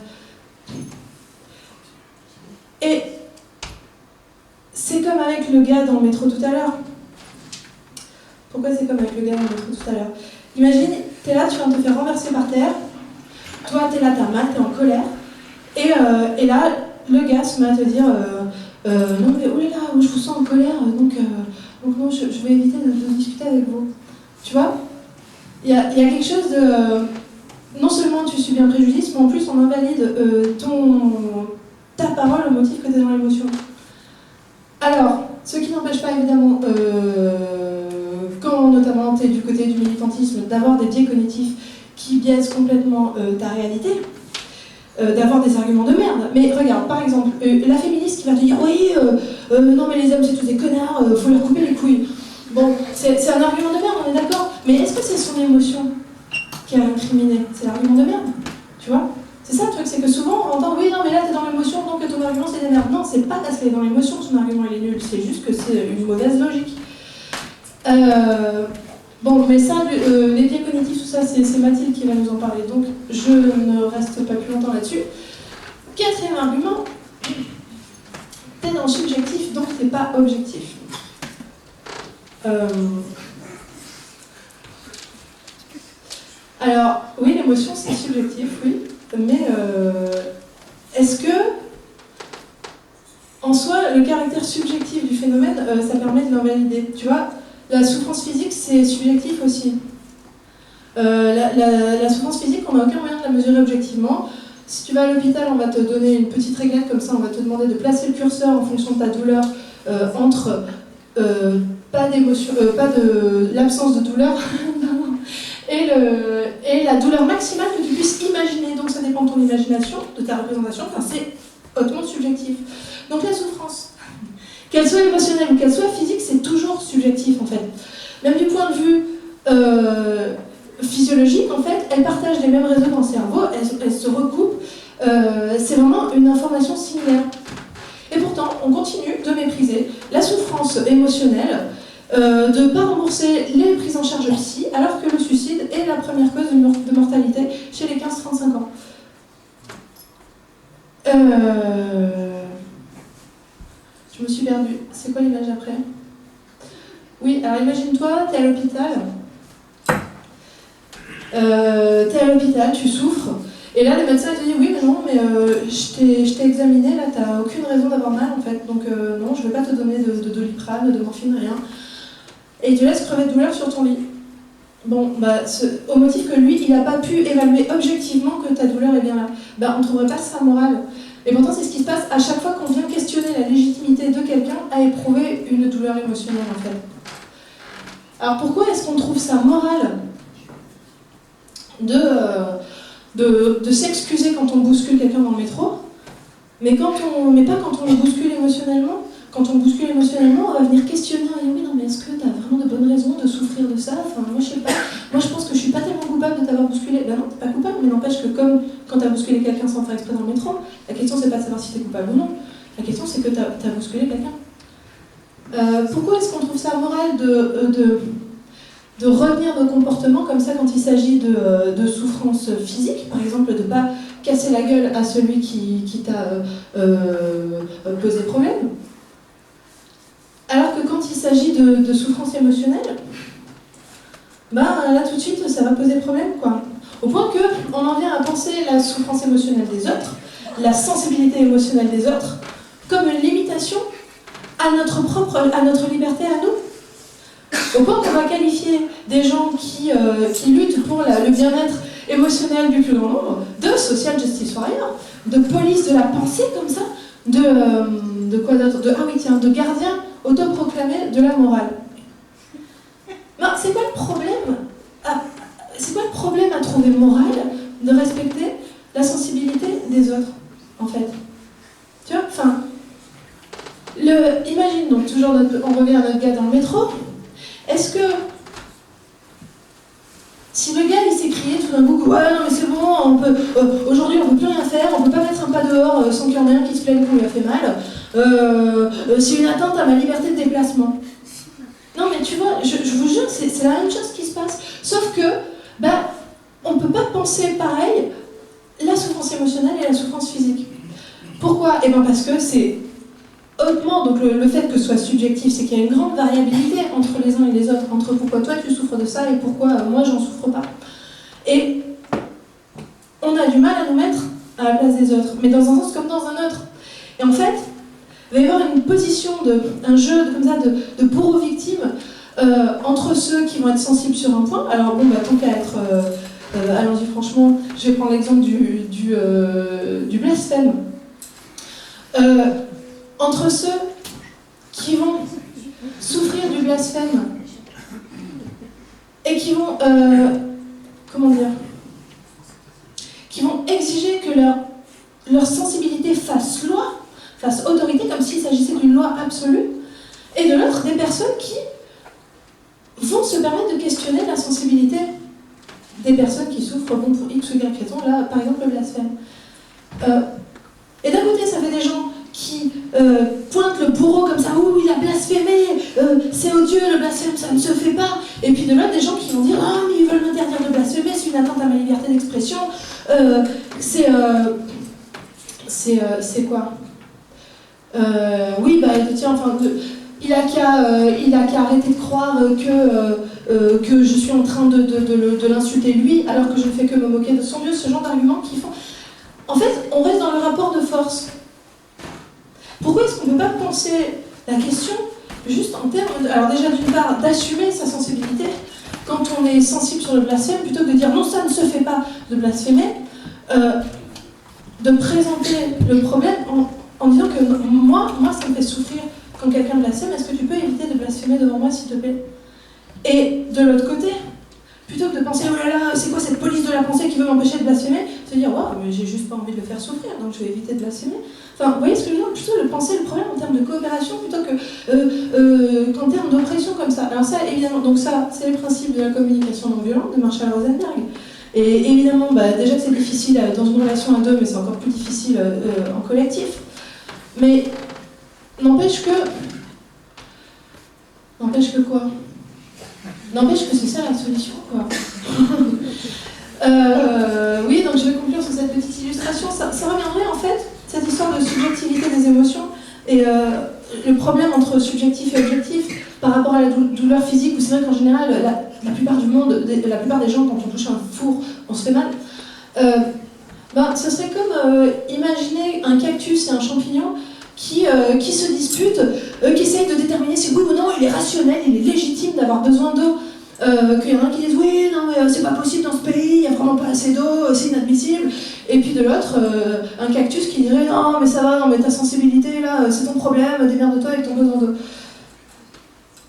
Et c'est comme avec le gars dans le métro tout à l'heure. Pourquoi c'est comme avec le gars dans le métro tout à l'heure? Imagine, t'es là, tu viens de te faire renverser par terre. Toi, t'es là, t'as mal, t'es en colère. Et là, le gars se met à te dire non, mais oh là là, je vous sens en colère, donc non, je vais éviter de discuter avec vous. Tu vois? Il y a quelque chose de... Non seulement tu subis un préjudice, mais en plus on invalide ta parole au motif que tu es dans l'émotion. Alors, ce qui n'empêche pas évidemment, quand notamment tu es du côté du militantisme, d'avoir des biais cognitifs qui biaisent complètement ta réalité, d'avoir des arguments de merde. Mais regarde, par exemple, la féministe qui va te dire oui, non mais les hommes c'est tous des connards, faut leur couper les couilles. Bon, c'est un argument de merde, on est d'accord. Mais est-ce que c'est son émotion qui a incriminé? C'est l'argument de merde, tu vois? C'est ça le truc, c'est que souvent on entend oui, non mais là t'es dans l'émotion, donc ton argument c'est des merdes. Non, c'est pas parce qu'elle est dans l'émotion que son argument il est nul, c'est juste que c'est une mauvaise logique. Bon, mais ça, les biais cognitifs, tout ça, c'est Mathilde qui va nous en parler, donc je ne reste pas plus longtemps là-dessus. Quatrième argument, t'es dans le subjectif, donc t'es pas objectif. Alors, oui, l'émotion, c'est subjectif, oui, mais est-ce que, en soi, le caractère subjectif du phénomène, ça permet de l'invalider? Tu vois, la souffrance physique, c'est subjectif aussi. La souffrance physique, on n'a aucun moyen de la mesurer objectivement. Si tu vas à l'hôpital, on va te donner une petite réglette comme ça, on va te demander de placer le curseur en fonction de ta douleur entre pas d'émotion, pas de l'absence de douleur et la douleur maximale que tu puisses imaginer. Donc ça dépend de ton imagination, de ta représentation, enfin, c'est hautement subjectif. Donc la souffrance, qu'elle soit émotionnelle ou qu'elle soit physique, c'est toujours subjectif en fait. Même du point de vue physiologique, en fait, elles partagent les mêmes réseaux dans le cerveau, elles se recoupent, c'est vraiment une information similaire. Et pourtant, on continue de mépriser la souffrance émotionnelle, de ne pas rembourser les prises en charge psy, alors que le suicide est la première cause de mortalité chez les 15-35 ans. Je me suis perdue. C'est quoi l'image après? Oui, alors imagine-toi, t'es à l'hôpital. Tu souffres. Et là, le médecin te dit oui, mais non, mais je t'ai examiné, là, t'as aucune raison d'avoir mal en fait, donc non, je vais pas te donner de Doliprane, de morphine, rien. Et il te laisse crever de douleur sur ton lit. Bon, bah, au motif que lui, il n'a pas pu évaluer objectivement que ta douleur est bien là. Bah, on ne trouverait pas ça moral. Et pourtant, c'est ce qui se passe à chaque fois qu'on vient questionner la légitimité de quelqu'un à éprouver une douleur émotionnelle en fait. Alors pourquoi est-ce qu'on trouve ça moral de s'excuser quand on bouscule quelqu'un dans le métro, mais pas quand on le bouscule émotionnellement? Quand on bouscule émotionnellement, on va venir questionner, et oui, non, mais est-ce que tu as vraiment de bonnes Pourquoi est-ce qu'on trouve ça moral de retenir nos comportements comme ça quand il s'agit de souffrance physique, par exemple de ne pas casser la gueule à celui qui t'a posé problème, alors que quand il s'agit de souffrance émotionnelle, là tout de suite ça va poser problème, quoi. Au point qu'on en vient à penser la souffrance émotionnelle des autres, la sensibilité émotionnelle des autres, comme une limitation à notre liberté à nous. Au point qu'on va qualifier des gens qui luttent pour le bien-être émotionnel du plus grand nombre de social justice warrior, de police de la pensée comme ça, de quoi d'autre, de gardiens autoproclamés de la morale. C'est quoi le problème à trouver moral de respecter la sensibilité des autres, en fait? Tu vois, imagine donc toujours on revient à notre gars dans le métro. Est-ce que si le gars il s'est crié tout d'un coup, ouais non mais c'est bon, aujourd'hui on peut plus rien faire, on peut pas mettre un pas dehors sans qu'il y en ait un qui se plaigne qu'on lui a fait mal, c'est une atteinte à ma liberté de déplacement. Non mais tu vois, je vous jure, c'est la même chose qui se passe, sauf que on peut pas penser pareil la souffrance émotionnelle et la souffrance physique. Pourquoi? Parce que c'est hautement, donc le fait que ce soit subjectif, c'est qu'il y a une grande variabilité entre les uns et les autres, entre pourquoi toi tu souffres de ça et pourquoi moi j'en souffre pas. Et on a du mal à nous mettre à la place des autres, mais dans un sens comme dans un autre. Et en fait, il va y avoir une position, un jeu comme ça de bourreau-victime entre ceux qui vont être sensibles sur un point. Alors bon, tant qu'à être, allons-y franchement, je vais prendre l'exemple du blasphème. Entre ceux qui vont souffrir du blasphème et qui vont, qui vont exiger que leur sensibilité fasse loi, fasse autorité, comme s'il s'agissait d'une loi absolue, et de l'autre, des personnes qui vont se permettre de questionner la sensibilité des personnes qui souffrent pour X ou Y raison, là, par exemple, le blasphème. Et d'un côté, ça fait des gens qui pointent le bourreau comme ça, ouh, il a blasphémé, c'est odieux, le blasphème, ça ne se fait pas. Et puis de l'autre, des gens qui vont dire, ah, mais ils veulent m'interdire de blasphémer, c'est une atteinte à ma liberté d'expression, c'est quoi? Oui, tiens, il a qu'à arrêter de croire que je suis en train de l'insulter lui, alors que je ne fais que me moquer de son Dieu, ce genre d'arguments qui font... En fait, on reste dans le rapport de force. Pourquoi est-ce qu'on ne peut pas penser la question juste en termes, alors déjà d'une part, d'assumer sa sensibilité quand on est sensible sur le blasphème, plutôt que de dire non, ça ne se fait pas de blasphémer, de présenter le problème en disant que moi, ça me fait souffrir quand quelqu'un blasphème, est-ce que tu peux éviter de blasphémer devant moi, s'il te plaît? Et de l'autre côté, plutôt que de penser, oh là là, c'est quoi cette police de la pensée qui veut m'empêcher de blasphémer, se dire, ouais, mais j'ai juste pas envie de le faire souffrir, donc je vais éviter de blasphémer. Enfin, vous voyez ce que je veux dire? Plutôt de penser le problème en termes de coopération plutôt qu'en termes d'oppression comme ça. Alors ça, évidemment, donc ça, c'est les principes de la communication non violente de Marshall Rosenberg. Et évidemment, déjà que c'est difficile dans une relation à deux, mais c'est encore plus difficile en collectif. Mais n'empêche que quoi? N'empêche que c'est ça la solution, quoi. Oui, donc je vais conclure sur cette petite illustration. Ça reviendrait en fait, cette histoire de subjectivité des émotions et le problème entre subjectif et objectif par rapport à la douleur physique, où c'est vrai qu'en général, la plupart du monde, la plupart des gens, quand on touche un four, on se fait mal. Ce serait comme imaginer un cactus et un champignon qui se disputent, qui essayent de déterminer si oui ou non il est rationnel, il est légitime d'avoir besoin d'eau. Qu'il y en a un qui disent oui, non mais c'est pas possible dans ce pays, il n'y a vraiment pas assez d'eau, c'est inadmissible. Et puis de l'autre, un cactus qui dirait non mais ça va, non mais ta sensibilité là, c'est ton problème, démerde-toi avec ton besoin d'eau.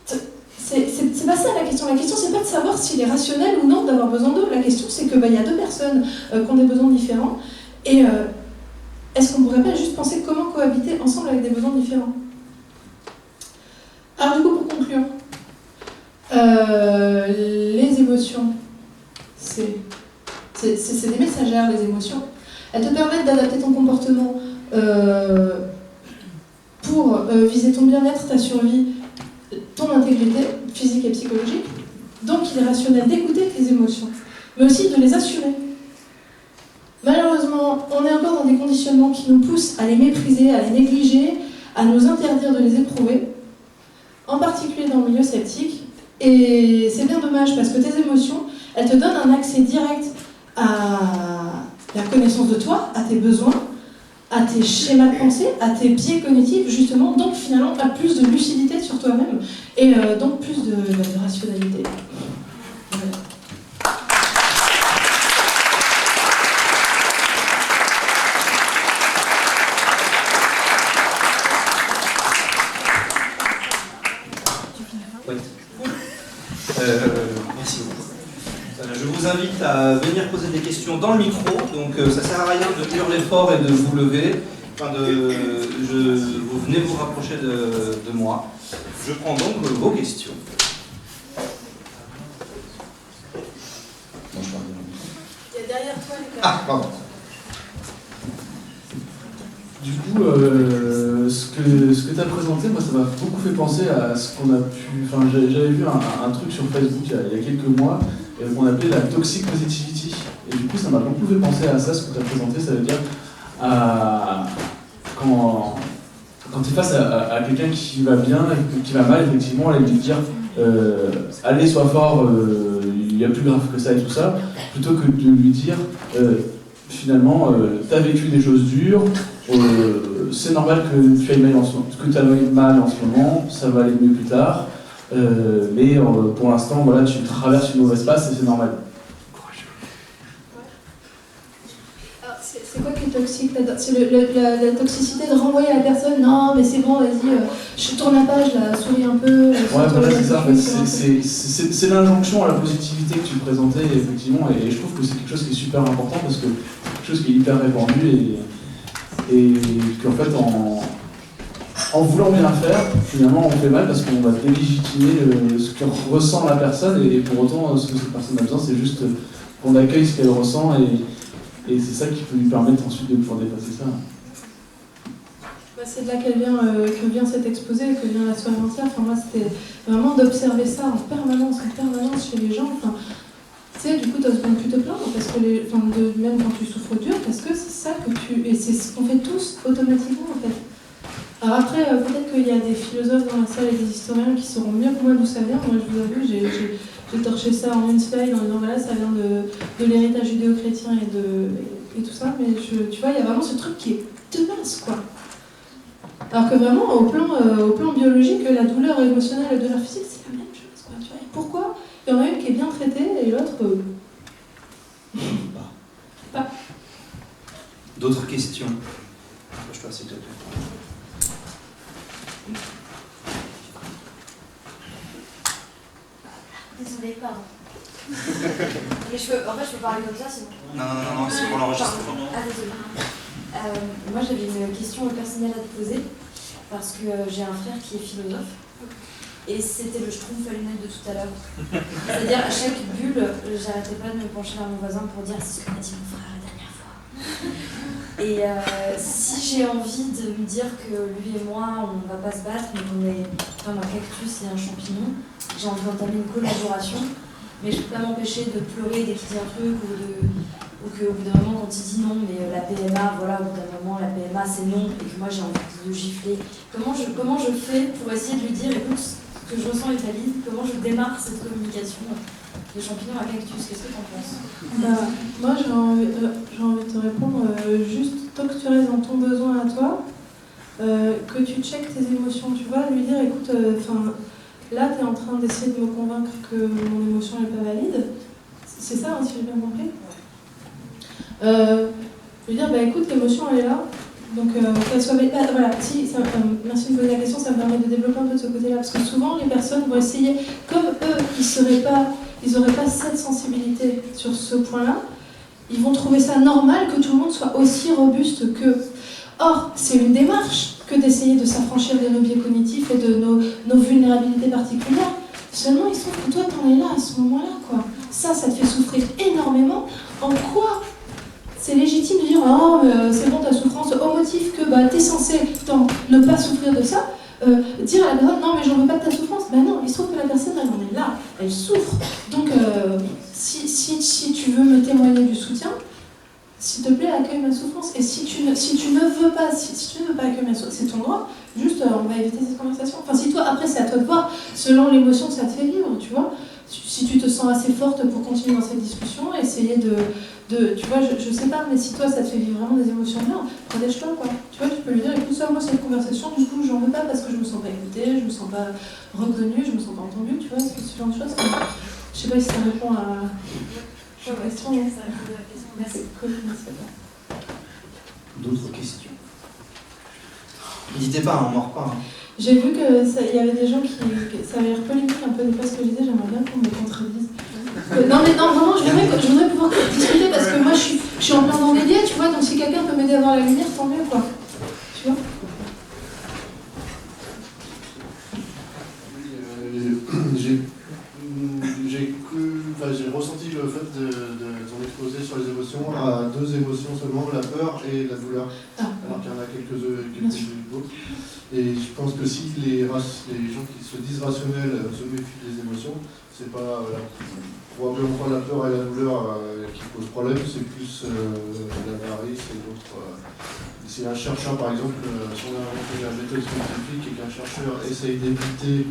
C'est pas ça la question. La question c'est pas de savoir s'il est rationnel ou non d'avoir besoin d'eau. La question c'est que y a deux personnes qui ont des besoins différents. Et est-ce qu'on pourrait pas juste penser comment cohabiter ensemble avec des besoins différents? Alors du coup, pour conclure, les émotions, c'est des messagères, les émotions. Elles te permettent d'adapter ton comportement pour viser ton bien-être, ta survie ton intégrité physique et psychologique. Donc il est rationnel d'écouter tes émotions, mais aussi de les assumer. Malheureusement, on est encore dans des conditionnements qui nous poussent à les mépriser, à les négliger, à nous interdire de les éprouver, en particulier dans le milieu sceptique. Et c'est bien dommage parce que tes émotions, elles te donnent un accès direct à la connaissance de toi, à tes besoins, à tes schémas de pensée, à tes biais cognitifs, justement, donc finalement à plus de lucidité sur toi-même et donc plus de rationalité. Voilà. Oui. Merci beaucoup. Je vous invite à venir poser des questions dans le micro, donc ça sert à rien de hurler fort et de vous lever. Enfin vous venez vous rapprocher de moi. Je prends donc vos questions. Bon, je parle bien. Il y a derrière toi les Ah, pardon. Du coup, ce que tu as présenté, moi, ça m'a beaucoup fait penser à ce qu'on a pu... Enfin, j'avais vu un truc sur Facebook il y a quelques mois qu'on appelait la toxic positivity. Et du coup, ça m'a beaucoup fait penser à ça, ce que tu as présenté. Ça veut dire quand tu es face à quelqu'un qui va bien et qui va mal, effectivement, aller lui dire allez, sois fort, il y a plus grave que ça et tout ça, plutôt que de lui dire finalement, tu as vécu des choses dures, c'est normal que tu ailles mal en ce moment, ça va aller mieux plus tard, mais pour l'instant, voilà, tu traverses une mauvaise passe et c'est normal. Alors, c'est quoi qui est toxique là-dedans? C'est la toxicité de renvoyer à la personne, non mais c'est bon, vas-y, je tourne la page, là, souris un peu. Ouais, voilà, c'est ça. En fait, c'est l'injonction à la positivité que tu présentais, effectivement, et je trouve que c'est quelque chose qui est super important parce que c'est quelque chose qui est hyper répandu et qu'en fait, en voulant bien faire, finalement, on fait mal parce qu'on va délégitimer ce que ressent la personne et pour autant, ce que cette personne a besoin, c'est juste qu'on accueille ce qu'elle ressent et c'est ça qui peut lui permettre ensuite de pouvoir dépasser ça. C'est de là que vient cet exposé, que vient la soirée entière. Enfin, moi, c'était vraiment d'observer ça en permanence chez les gens. Enfin, tu sais, du coup, tu n'oses même plus te plaindre, parce que même quand tu souffres dur, parce que c'est ça que et c'est ce qu'on fait tous automatiquement, en fait. Alors après, peut-être qu'il y a des philosophes dans la salle et des historiens qui sauront mieux que moi d'où ça vient. Moi, je vous avoue, j'ai torché ça en une slide en disant, voilà, ça vient de l'héritage judéo-chrétien et tout ça. Mais tu vois, il y a vraiment ce truc qui est tenace, quoi. Alors que vraiment, au plan biologique, la douleur émotionnelle et la douleur physique, c'est la même chose, quoi. Tu vois. Et pourquoi il y en a une qui est bien traitée et l'autre... pas. D'autres questions? Je peux s'il te plaît. Désolée, pardon. Mais je peux parler comme ça, sinon. Non, c'est pour l'enregistrement. Ah, désolée. Moi, j'avais une question personnelle à te poser, parce que j'ai un frère qui est philosophe, et c'était le schtroumpf allumé de tout à l'heure. C'est-à-dire, à chaque bulle, j'arrêtais pas de me pencher vers mon voisin pour dire c'est ce que m'a dit mon frère la dernière fois. Et si j'ai envie de me dire que lui et moi, on va pas se battre, mais qu'on est comme un cactus et un champignon, j'ai envie d'entamer une collaboration, mais je peux pas m'empêcher de pleurer dès qu'il dit un truc, ou qu'au bout d'un moment, quand il dit non, mais la PMA, voilà, au bout d'un moment, la PMA c'est non, et que moi j'ai envie de le gifler. Comment je fais pour essayer de lui dire, écoute, ce que je ressens est valide, comment je démarre cette communication de champignon à cactus? Qu'est-ce que tu en penses? Moi, j'ai envie de te répondre juste, tant que tu restes dans ton besoin à toi, que tu checkes tes émotions, tu vois, lui dire, écoute, là, tu es en train d'essayer de me convaincre que mon émotion n'est pas valide. C'est ça, hein, si j'ai bien compris. Lui dire, écoute, l'émotion, elle est là. Donc, qu'elle soit valide. Voilà, merci de me poser la question, ça me permet de développer un peu de ce côté-là. Parce que souvent, les personnes vont essayer, comme eux, ils n'auraient pas cette sensibilité sur ce point-là, ils vont trouver ça normal que tout le monde soit aussi robuste qu'eux. Or, c'est une démarche que d'essayer de s'affranchir de nos biais cognitifs et de nos vulnérabilités particulières. Seulement, il se trouve que toi, t'en es là à ce moment-là, quoi. Ça te fait souffrir énormément. En quoi c'est légitime de dire « Oh, mais c'est bon, ta souffrance, au motif que t'es censé ne pas souffrir de ça, dire à la personne non mais j'en veux pas de ta souffrance, ben non, il se trouve que la personne elle en est là, elle souffre. Donc si tu veux me témoigner du soutien, s'il te plaît accueille ma souffrance. Et si tu ne veux pas accueillir ma souffrance, c'est ton droit, juste on va éviter cette conversation. Enfin si toi, après c'est à toi de voir, selon l'émotion que ça te fait vivre, tu vois. Si tu te sens assez forte pour continuer dans cette discussion, essayer de tu vois, je sais pas, mais si toi ça te fait vivre vraiment des émotions bien, protège-toi quoi. Tu vois, tu peux lui dire, écoute, ça, moi cette conversation, du coup, j'en veux pas parce que je me sens pas écoutée, je me sens pas reconnue, je me sens pas entendue, tu vois, ce genre de choses. Je sais pas si ça répond à la question. Ça répond à la question. Merci. Cool, merci. D'autres questions? N'hésitez pas, on m'en reparle. J'ai vu qu'il y avait des gens qui. Ça avait l'air polémique un peu des fois ce que je disais, j'aimerais bien qu'on me contredise. Non, mais non, vraiment, je voudrais pouvoir discuter parce que moi je suis en plein dans les liens, tu vois, donc si quelqu'un peut m'aider à voir la lumière, tant mieux, quoi. Tu vois? J'ai ressenti le fait de ton exposé sur les émotions à deux émotions seulement, la peur et la douleur, alors qu'il y en a quelques autres. Et je pense que si les gens qui se disent rationnels se méfient des émotions, c'est pas probablement pas la peur et la douleur qui posent problème, c'est plus la varice et d'autres. Si un chercheur, par exemple, si on a inventé la méthode scientifique et qu'un chercheur essaye d'éviter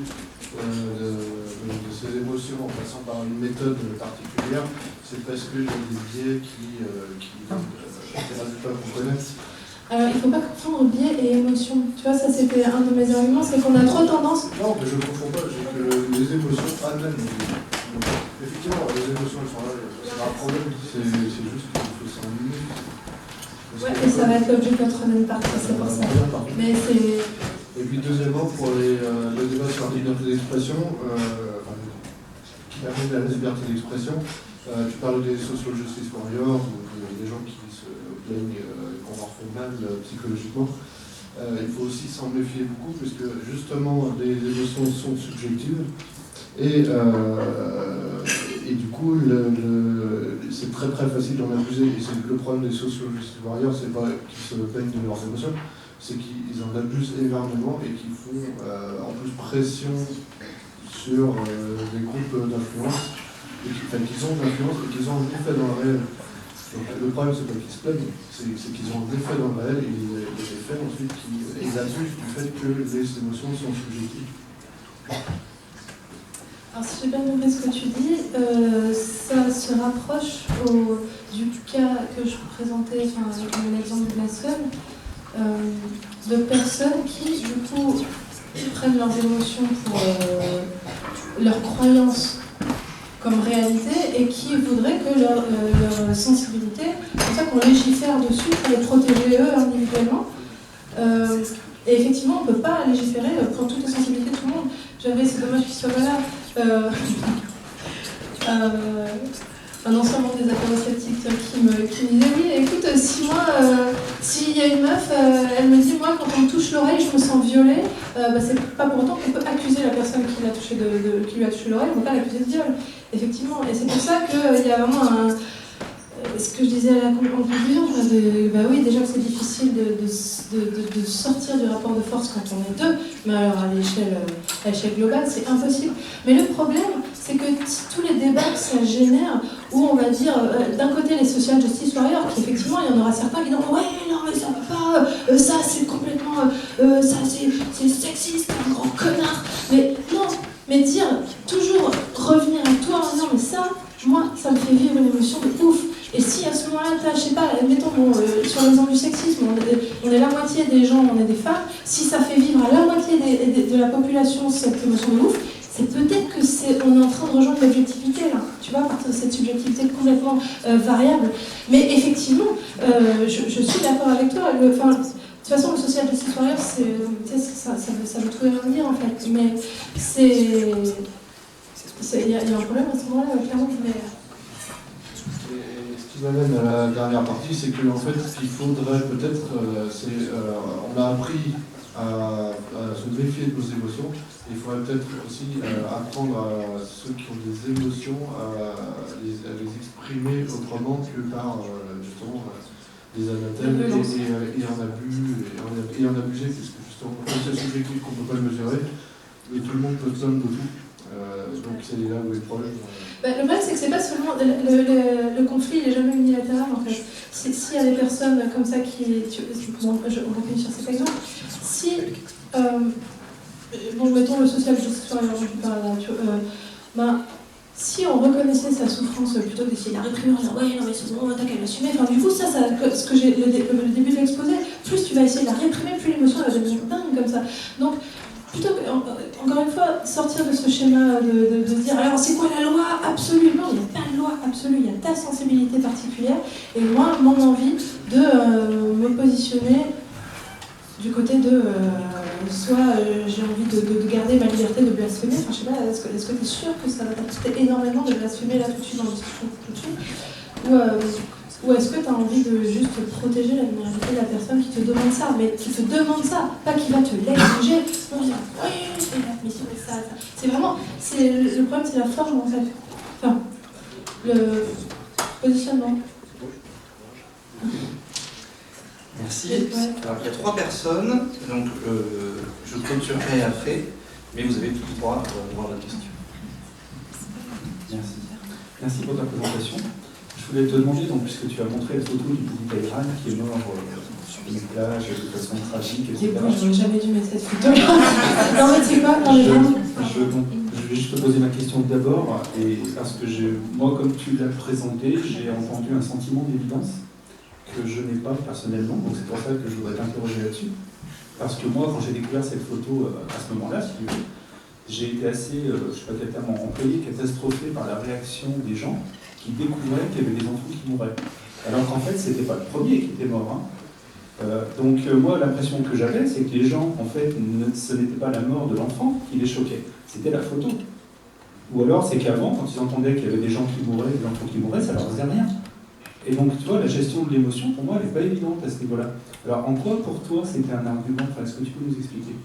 de ces émotions en passant par une méthode particulière, c'est parce qu'il y a des biais qui des résultats qu'on connaît. Alors il ne faut pas confondre biais et émotion. Tu vois, ça c'était un de mes arguments, c'est qu'on a trop tendance. Non, mais je ne confonds pas, j'ai que les émotions elles-mêmes. Donc, effectivement, les émotions elles sont là, c'est pas un problème, c'est juste qu'il faut s'en limiter. Ouais, et ça va être l'objet de notre deuxième partie, c'est pour ça. Mais c'est. Et puis deuxièmement, pour le débat sur la liberté d'expression, qui amène à la liberté d'expression, tu parles des social justice warriors, donc des gens qui se plaignent qu'on leur fait mal psychologiquement. Il faut aussi s'en méfier beaucoup, puisque justement les émotions sont subjectives. Et du coup, c'est très très facile d'en abuser. Et c'est le problème des social justice warriors, c'est pas qu'ils se plaignent de leurs émotions, c'est qu'ils en abusent énormément et qu'ils font en plus pression sur des groupes d'influence, qu'ils ont de l'influence et qu'ils ont un effet dans le réel. Donc le problème, c'est pas qu'ils se plaignent, c'est qu'ils ont un effet dans le réel et il y a des faits ensuite qui abusent du fait que les émotions sont subjectives. Alors si j'ai bien compris ce que tu dis, ça se rapproche du cas que je présentais, avec mon exemple de Glasgow, de personnes qui, du coup, prennent leurs émotions pour leurs croyances comme réalité et qui voudraient que leur sensibilité, c'est pour ça qu'on légifère dessus pour les protéger eux individuellement. Et effectivement, on ne peut pas légiférer pour toutes les sensibilités de tout le monde. C'est dommage qu'il soit pas là. Un ancien membre des apolosceptiques qui me disait oui, écoute, si moi, s'il y a une meuf, elle me dit moi quand on me touche l'oreille, je me sens violée, c'est pas pour autant qu'on peut accuser la personne qui lui a touché l'oreille, on ne peut pas l'accuser de viol, effectivement. Et c'est pour ça qu'il y a vraiment ce que je disais en conclusion, oui, déjà que c'est difficile de sortir du rapport de force quand on est deux, mais alors à l'échelle globale, c'est impossible. Mais le problème, c'est que tous les débats que ça génère, où on va dire, d'un côté les social justice warriors, qui effectivement, il y en aura certains qui diront ouais, non, mais ça va pas, ça c'est complètement, ça c'est sexiste, un grand connard. Mais non, mais dire, toujours revenir à toi en disant, mais ça, moi, ça me fait vivre une émotion de ouf. Et si à ce moment-là, je sais pas, admettons, sur l'exemple du sexisme, on est la moitié des gens, on est des femmes, si ça fait vivre à la moitié de la population cette émotion de ouf, c'est peut-être on est en train de rejoindre l'objectivité, là, tu vois, par cette subjectivité complètement variable. Mais effectivement, je suis d'accord avec toi. De toute façon, le social justice warrior, ça veut tout et rien dire, en fait. Mais il y a un problème à ce moment-là, clairement. Ce qui m'amène à la dernière partie, c'est que en fait, ce qu'il faudrait peut-être, on a appris à se méfier de nos émotions. Il faudrait peut-être aussi apprendre à ceux qui ont des émotions à les exprimer autrement que par justement des anathèmes et en abuser, puisque comme c'est subjectif qu'on ne peut pas le mesurer, tout le monde peut se plaindre de tout. Donc c'est là où est le problème. Le problème, c'est que c'est pas seulement. Le conflit, il est jamais unilatéral en fait. S'il y a des personnes comme ça qui. On continue sur cet exemple. Si. Mettons le social justice warrior dont tu parles là. Si on reconnaissait sa souffrance plutôt que d'essayer de la réprimer en disant ouais, non, mais c'est bon, t'as qu'à l'assumer. Enfin, du coup, ce que j'ai le début de l'exposé, plus tu vas essayer de la réprimer, plus l'émotion elle va devenir dingue comme ça. Donc, plutôt que, encore une fois, sortir de ce schéma de se dire alors c'est quoi la loi absolue? Non, il n'y a pas de loi absolue, il y a ta sensibilité particulière et moi, mon envie de me positionner du côté de soit j'ai envie de garder ma liberté de blasphémer, enfin je sais pas, est-ce que tu es sûr que ça va t'apporter énormément de blasphémer là tout de suite dans le discours tout de suite ou est-ce que tu as envie de juste protéger la minorité de la personne qui te demande ça, mais qui te demande ça, pas qui va te l'exiger, on va dire oui, c'est la mission et ça. C'est vraiment, le problème c'est la forme en fait, enfin, le positionnement. Merci. Alors, il y a 3 personnes, donc je clôturerai après, mais vous avez tout le droit de voir la question. Merci. Merci pour ta présentation. Je voulais te demander, donc, puisque tu as montré la photo du petit Ayran qui est mort sur une plage de façon tragique, etc. J'aurais jamais dû mettre cette photo-là. Non, mais c'est quoi Je vais juste te poser ma question d'abord, et parce que moi, comme tu l'as présenté, j'ai entendu un sentiment d'évidence que je n'ai pas personnellement, donc c'est pour ça que je voudrais t'interroger là-dessus. Parce que moi, quand j'ai découvert cette photo à ce moment-là, si tu veux, j'ai été assez, je ne sais pas quel terme employé, catastrophé par la réaction des gens qui découvraient qu'il y avait des enfants qui mouraient. Alors qu'en fait, c'était pas le premier qui était mort. Donc moi, l'impression que j'avais, c'est que les gens, en fait, ce n'était pas la mort de l'enfant qui les choquait, c'était la photo. Ou alors, c'est qu'avant, quand ils entendaient qu'il y avait des gens qui mouraient, des enfants qui mouraient, ça leur faisait rien. Et donc, tu vois, la gestion de l'émotion, pour moi, elle n'est pas évidente à ce niveau-là. Alors, en quoi, pour toi, c'était un argument? Enfin, est-ce que tu peux nous expliquer?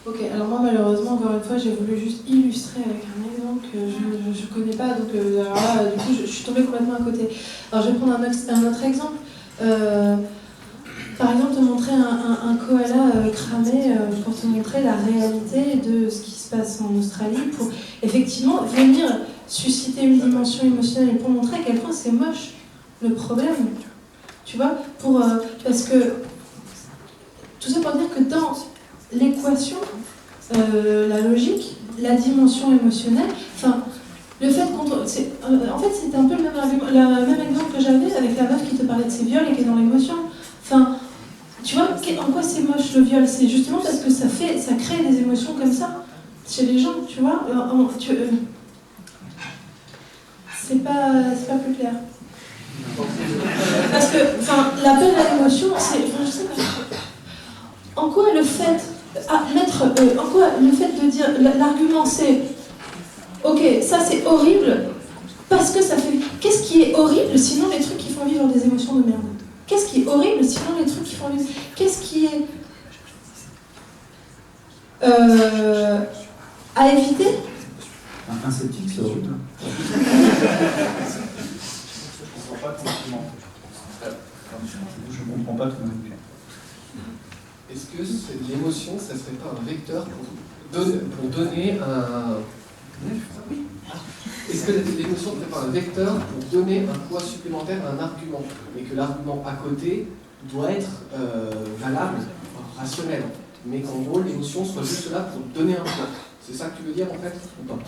Ok, alors moi, malheureusement, encore une fois, j'ai voulu juste illustrer avec un exemple que je ne connais pas, donc alors là, du coup, je suis tombée complètement à côté. Alors, je vais prendre un autre exemple. Par exemple, te montrer un koala cramé pour te montrer la réalité de ce qui se passe en Australie, pour effectivement venir susciter une dimension émotionnelle et pour montrer à quel point c'est moche. Le problème, tu vois, parce que tout ça pour dire que dans l'équation, la logique, la dimension émotionnelle, enfin, le fait qu'on... en fait, c'était un peu le même exemple que j'avais avec la meuf qui te parlait de ses viols et qui est dans l'émotion. Enfin, tu vois, en quoi c'est moche le viol? C'est justement parce que ça crée des émotions comme ça chez les gens, tu vois. C'est pas plus clair. Parce que, enfin, l'appel à l'émotion, c'est, je sais pas. En quoi le fait, de dire, l'argument c'est, ok, ça c'est horrible, parce que ça fait, qu'est-ce qui est horrible sinon les trucs qui font vivre des émotions de merde? Qu'est-ce qui est horrible sinon les trucs qui font vivre, qu'est-ce qui est à éviter? Un sceptique, c'est horrible. Je ne comprends pas tout le monde. Est-ce que l'émotion, ça ne serait pas un vecteur pour donner un... Est-ce que l'émotion ne serait pas un vecteur pour donner un poids supplémentaire à un argument, et que l'argument à côté doit être valable, rationnel, mais qu'en gros l'émotion soit juste là pour donner un poids? C'est ça que tu veux dire en fait ou pas?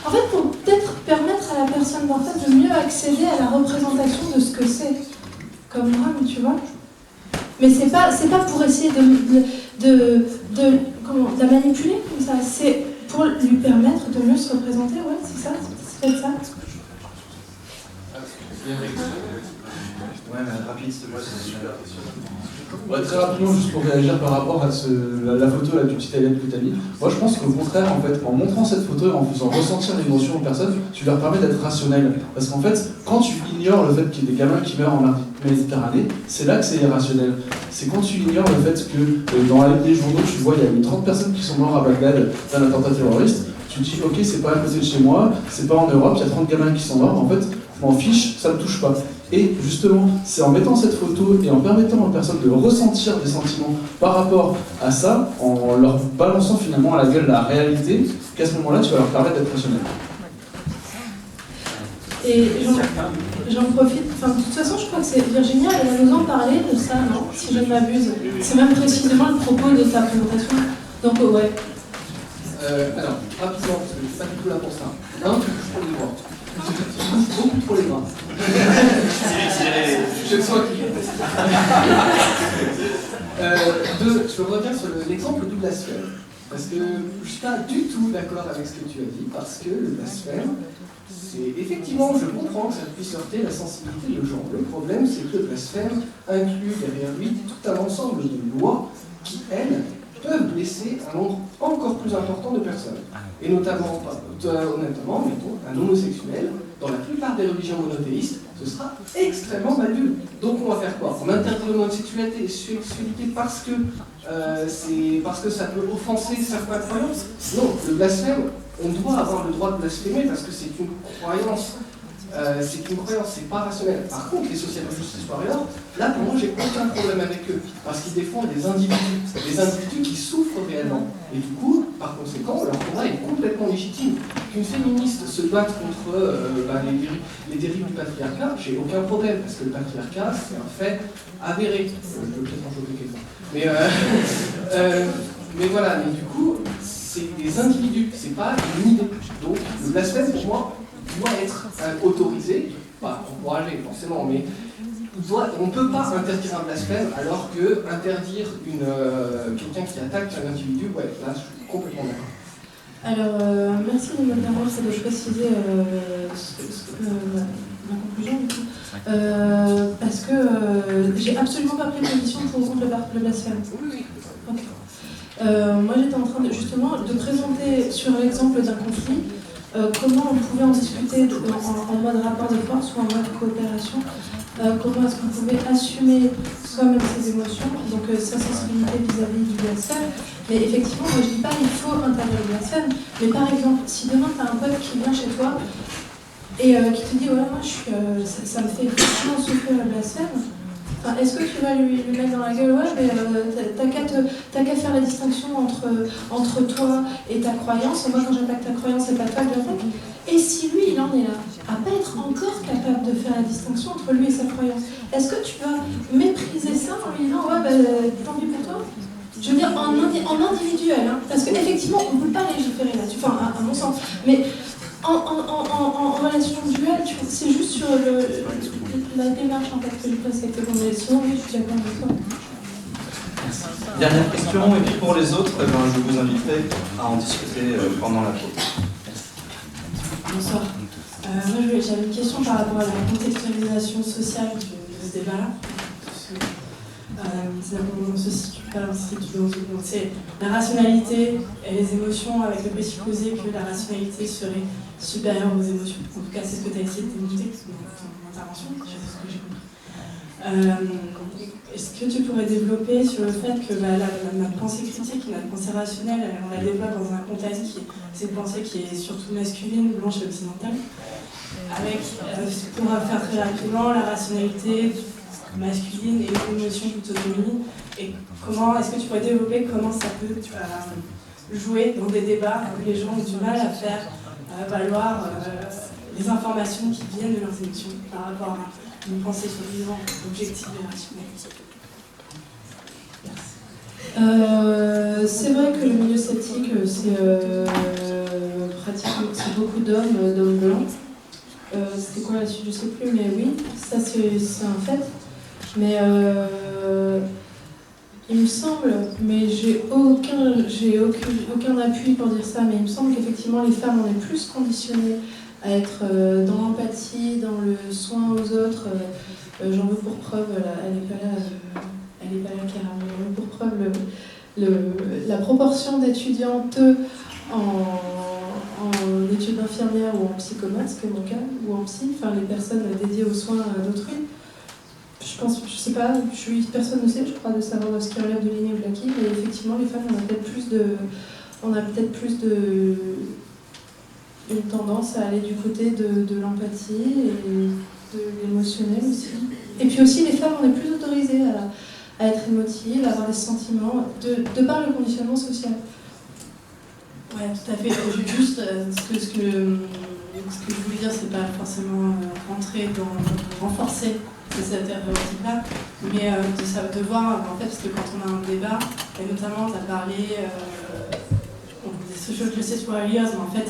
En fait, pour peut-être permettre à la personne d'en face de mieux accéder à la représentation de ce que c'est comme drame, tu vois. Mais c'est pas pour essayer de la manipuler comme ça, c'est pour lui permettre de mieux se représenter, ouais, c'est ça, c'est peut-être ça. Ouais, mais rapide, s'il te plaît, c'est super. Ouais, très rapidement, juste pour réagir par rapport à la photo là, du petit alien que tu as mis. Moi, je pense qu'au contraire, en fait, en montrant cette photo et en faisant ressentir l'émotion aux personnes, tu leur permets d'être rationnel. Parce qu'en fait, quand tu ignores le fait qu'il y ait des gamins qui meurent en Méditerranée, c'est là que c'est irrationnel. C'est quand tu ignores le fait que dans les journaux, tu vois, il y a eu 30 personnes qui sont mortes à Bagdad d'un attentat terroriste. Tu te dis, ok, c'est pas à côté de chez moi, c'est pas en Europe, il y a 30 gamins qui sont morts, en fait, je m'en fiche, ça me touche pas. Et justement, c'est en mettant cette photo et en permettant aux personnes de ressentir des sentiments par rapport à ça, en leur balançant finalement à la gueule la réalité, qu'à ce moment-là, tu vas leur permettre d'être rationnels. Et j'en profite, enfin de toute façon je crois que c'est Virginia, elle va nous en parler de ça, non? Si je ne m'abuse. C'est même précisément le propos de ta présentation. Donc ouais. Alors, rapidement, parce que je ne suis pas du tout là pour ça. Un, tu touches trop les bras. Beaucoup trop les bras. Je sens qu'il deux, je reviens sur l'exemple du blasphème. Parce que je ne suis pas du tout d'accord avec ce que tu as dit, parce que le blasphème, c'est effectivement, je comprends que ça puisse heurter la sensibilité de gens. Le problème, c'est que le blasphème inclut derrière lui tout un ensemble de lois qui, elles, peuvent blesser un nombre encore plus important de personnes. Et notamment, mettons, un homosexuel, dans la plupart des religions monothéistes, ce sera extrêmement mal vu. Donc on va faire quoi? On interdit l'homosexualité parce que ça peut offenser certaines croyances? Non, le blasphème, on doit avoir le droit de blasphémer parce que c'est une croyance. C'est pas rationnel. Par contre, les social justice warriors, là pour moi j'ai aucun problème avec eux, parce qu'ils défendent des individus qui souffrent réellement. Et du coup, par conséquent, leur combat est complètement légitime. Qu'une féministe se batte contre les dérives du patriarcat, j'ai aucun problème, parce que le patriarcat c'est un fait avéré. Je vais peut-être en choquer quelqu'un. Mais voilà, mais du coup, c'est des individus, c'est pas une idée. Donc le blasphème pour moi doit être autorisé, pas encouragé forcément, mais on ne peut pas interdire un blasphème alors que interdire quelqu'un qui attaque un individu, ouais, là je suis complètement d'accord. Alors, merci de me permettre de préciser ma conclusion du coup. Parce que j'ai absolument pas pris de position pour ou contre le blasphème. Oui. Okay. Moi j'étais en train de présenter sur l'exemple d'un conflit comment on pouvait en discuter en mode rapport de force ou en mode coopération, comment est-ce qu'on pouvait assumer soi-même ses émotions, donc sa sensibilité vis-à-vis du blasphème. Mais effectivement, moi je dis pas il faut interdire le blasphème, mais par exemple, si demain tu as un pote qui vient chez toi et qui te dit voilà, moi ça me fait effectivement souffrir le blasphème, enfin, est-ce que tu vas lui mettre dans la gueule, ouais, mais t'as qu'à faire la distinction entre toi et ta croyance, moi quand j'attaque ta croyance, c'est pas toi que j'attaque. Et si lui, il en est là, à pas être encore capable de faire la distinction entre lui et sa croyance, est-ce que tu vas mépriser ça en lui disant, ouais, tant pis pour toi? Je veux dire, en individuel, hein, parce qu'effectivement, on ne peut pas légiférer là-dessus, enfin, à mon sens, mais en relation duelle, c'est juste sur la démarche en fait, que je passe avec tes conversations, oui, je suis d'accord avec toi. Dernière question, et puis pour les autres, je vous inviterai à en discuter pendant la pause. Bonsoir. Moi, j'avais une question par rapport à la contextualisation sociale de ce débat-là. On se situe pas dans c'est la rationalité et les émotions, avec le présupposé que la rationalité serait supérieure aux émotions. En tout cas, c'est ce que tu as essayé de démontrer dans ton intervention, c'est ce que j'ai compris. Est-ce que tu pourrais développer sur le fait que notre pensée critique, notre pensée rationnelle, on la développe dans un contexte c'est une pensée qui est surtout masculine, blanche et occidentale, avec, pour faire très rapidement, la rationalité masculine et une émotion plutôt féminine, et comment est-ce que tu pourrais développer comment ça peut jouer dans des débats où les gens ont du mal à faire valoir les informations qui viennent de leurs émotions par rapport à une pensée soi-disant objective et rationnelle. C'est vrai que le milieu sceptique, c'est pratiquement beaucoup d'hommes blancs. C'était quoi là-dessus? Je sais plus, mais oui, ça c'est un fait. Mais il me semble, mais j'ai aucun appui pour dire ça, mais il me semble qu'effectivement les femmes, on est plus conditionnées à être dans l'empathie, dans le soin aux autres. J'en veux pour preuve, elle n'est pas là, Cara, mais j'en veux pour preuve la proportion d'étudiantes en études d'infirmière ou en psychomat, ce qui est mon cas, ou en psy, enfin les personnes dédiées aux soins d'autrui. Je sais pas, personne ne sait, je crois, de savoir ce qui relève de l'inné ou de l'acquis, mais effectivement, les femmes, on a peut-être plus une tendance à aller du côté de l'empathie de l'émotionnel aussi. Et puis aussi, les femmes, on est plus autorisées à être émotives, à avoir des sentiments, de par le conditionnement social. Ouais, tout à fait. Juste, ce que je voulais dire, c'est pas forcément rentrer dans renforcer ces stéréotypes-là, mais de voir, en fait, parce que quand on a un débat, et notamment, tu as parlé des social justice warriors, mais en fait,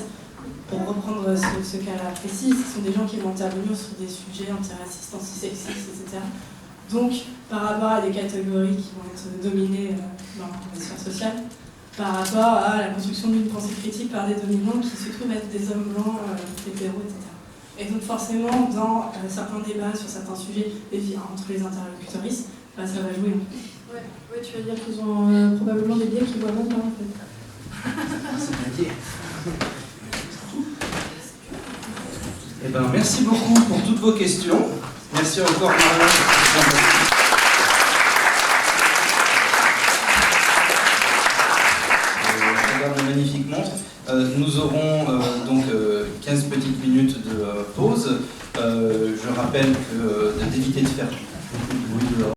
pour reprendre ce cas-là précis, ce sont des gens qui vont intervenir sur des sujets antiracistes, antisexistes, etc. Donc, par rapport à des catégories qui vont être dominées dans la sphère sociale, par rapport à la construction d'une pensée critique par des dominants qui se trouvent être des hommes blancs, hétéros, etc. Et donc forcément, dans certains débats sur certains sujets, et puis entre les interlocuteuristes, ça va jouer. Ouais, tu veux dire qu'ils ont probablement des biais qu'ils voient même pas en fait. C'est un biais. Eh ben, merci beaucoup pour toutes vos questions. Merci encore Marion. Magnifique montre. Nous aurons donc 15 petites minutes de pause. Je rappelle d'éviter de faire beaucoup de bruit dehors.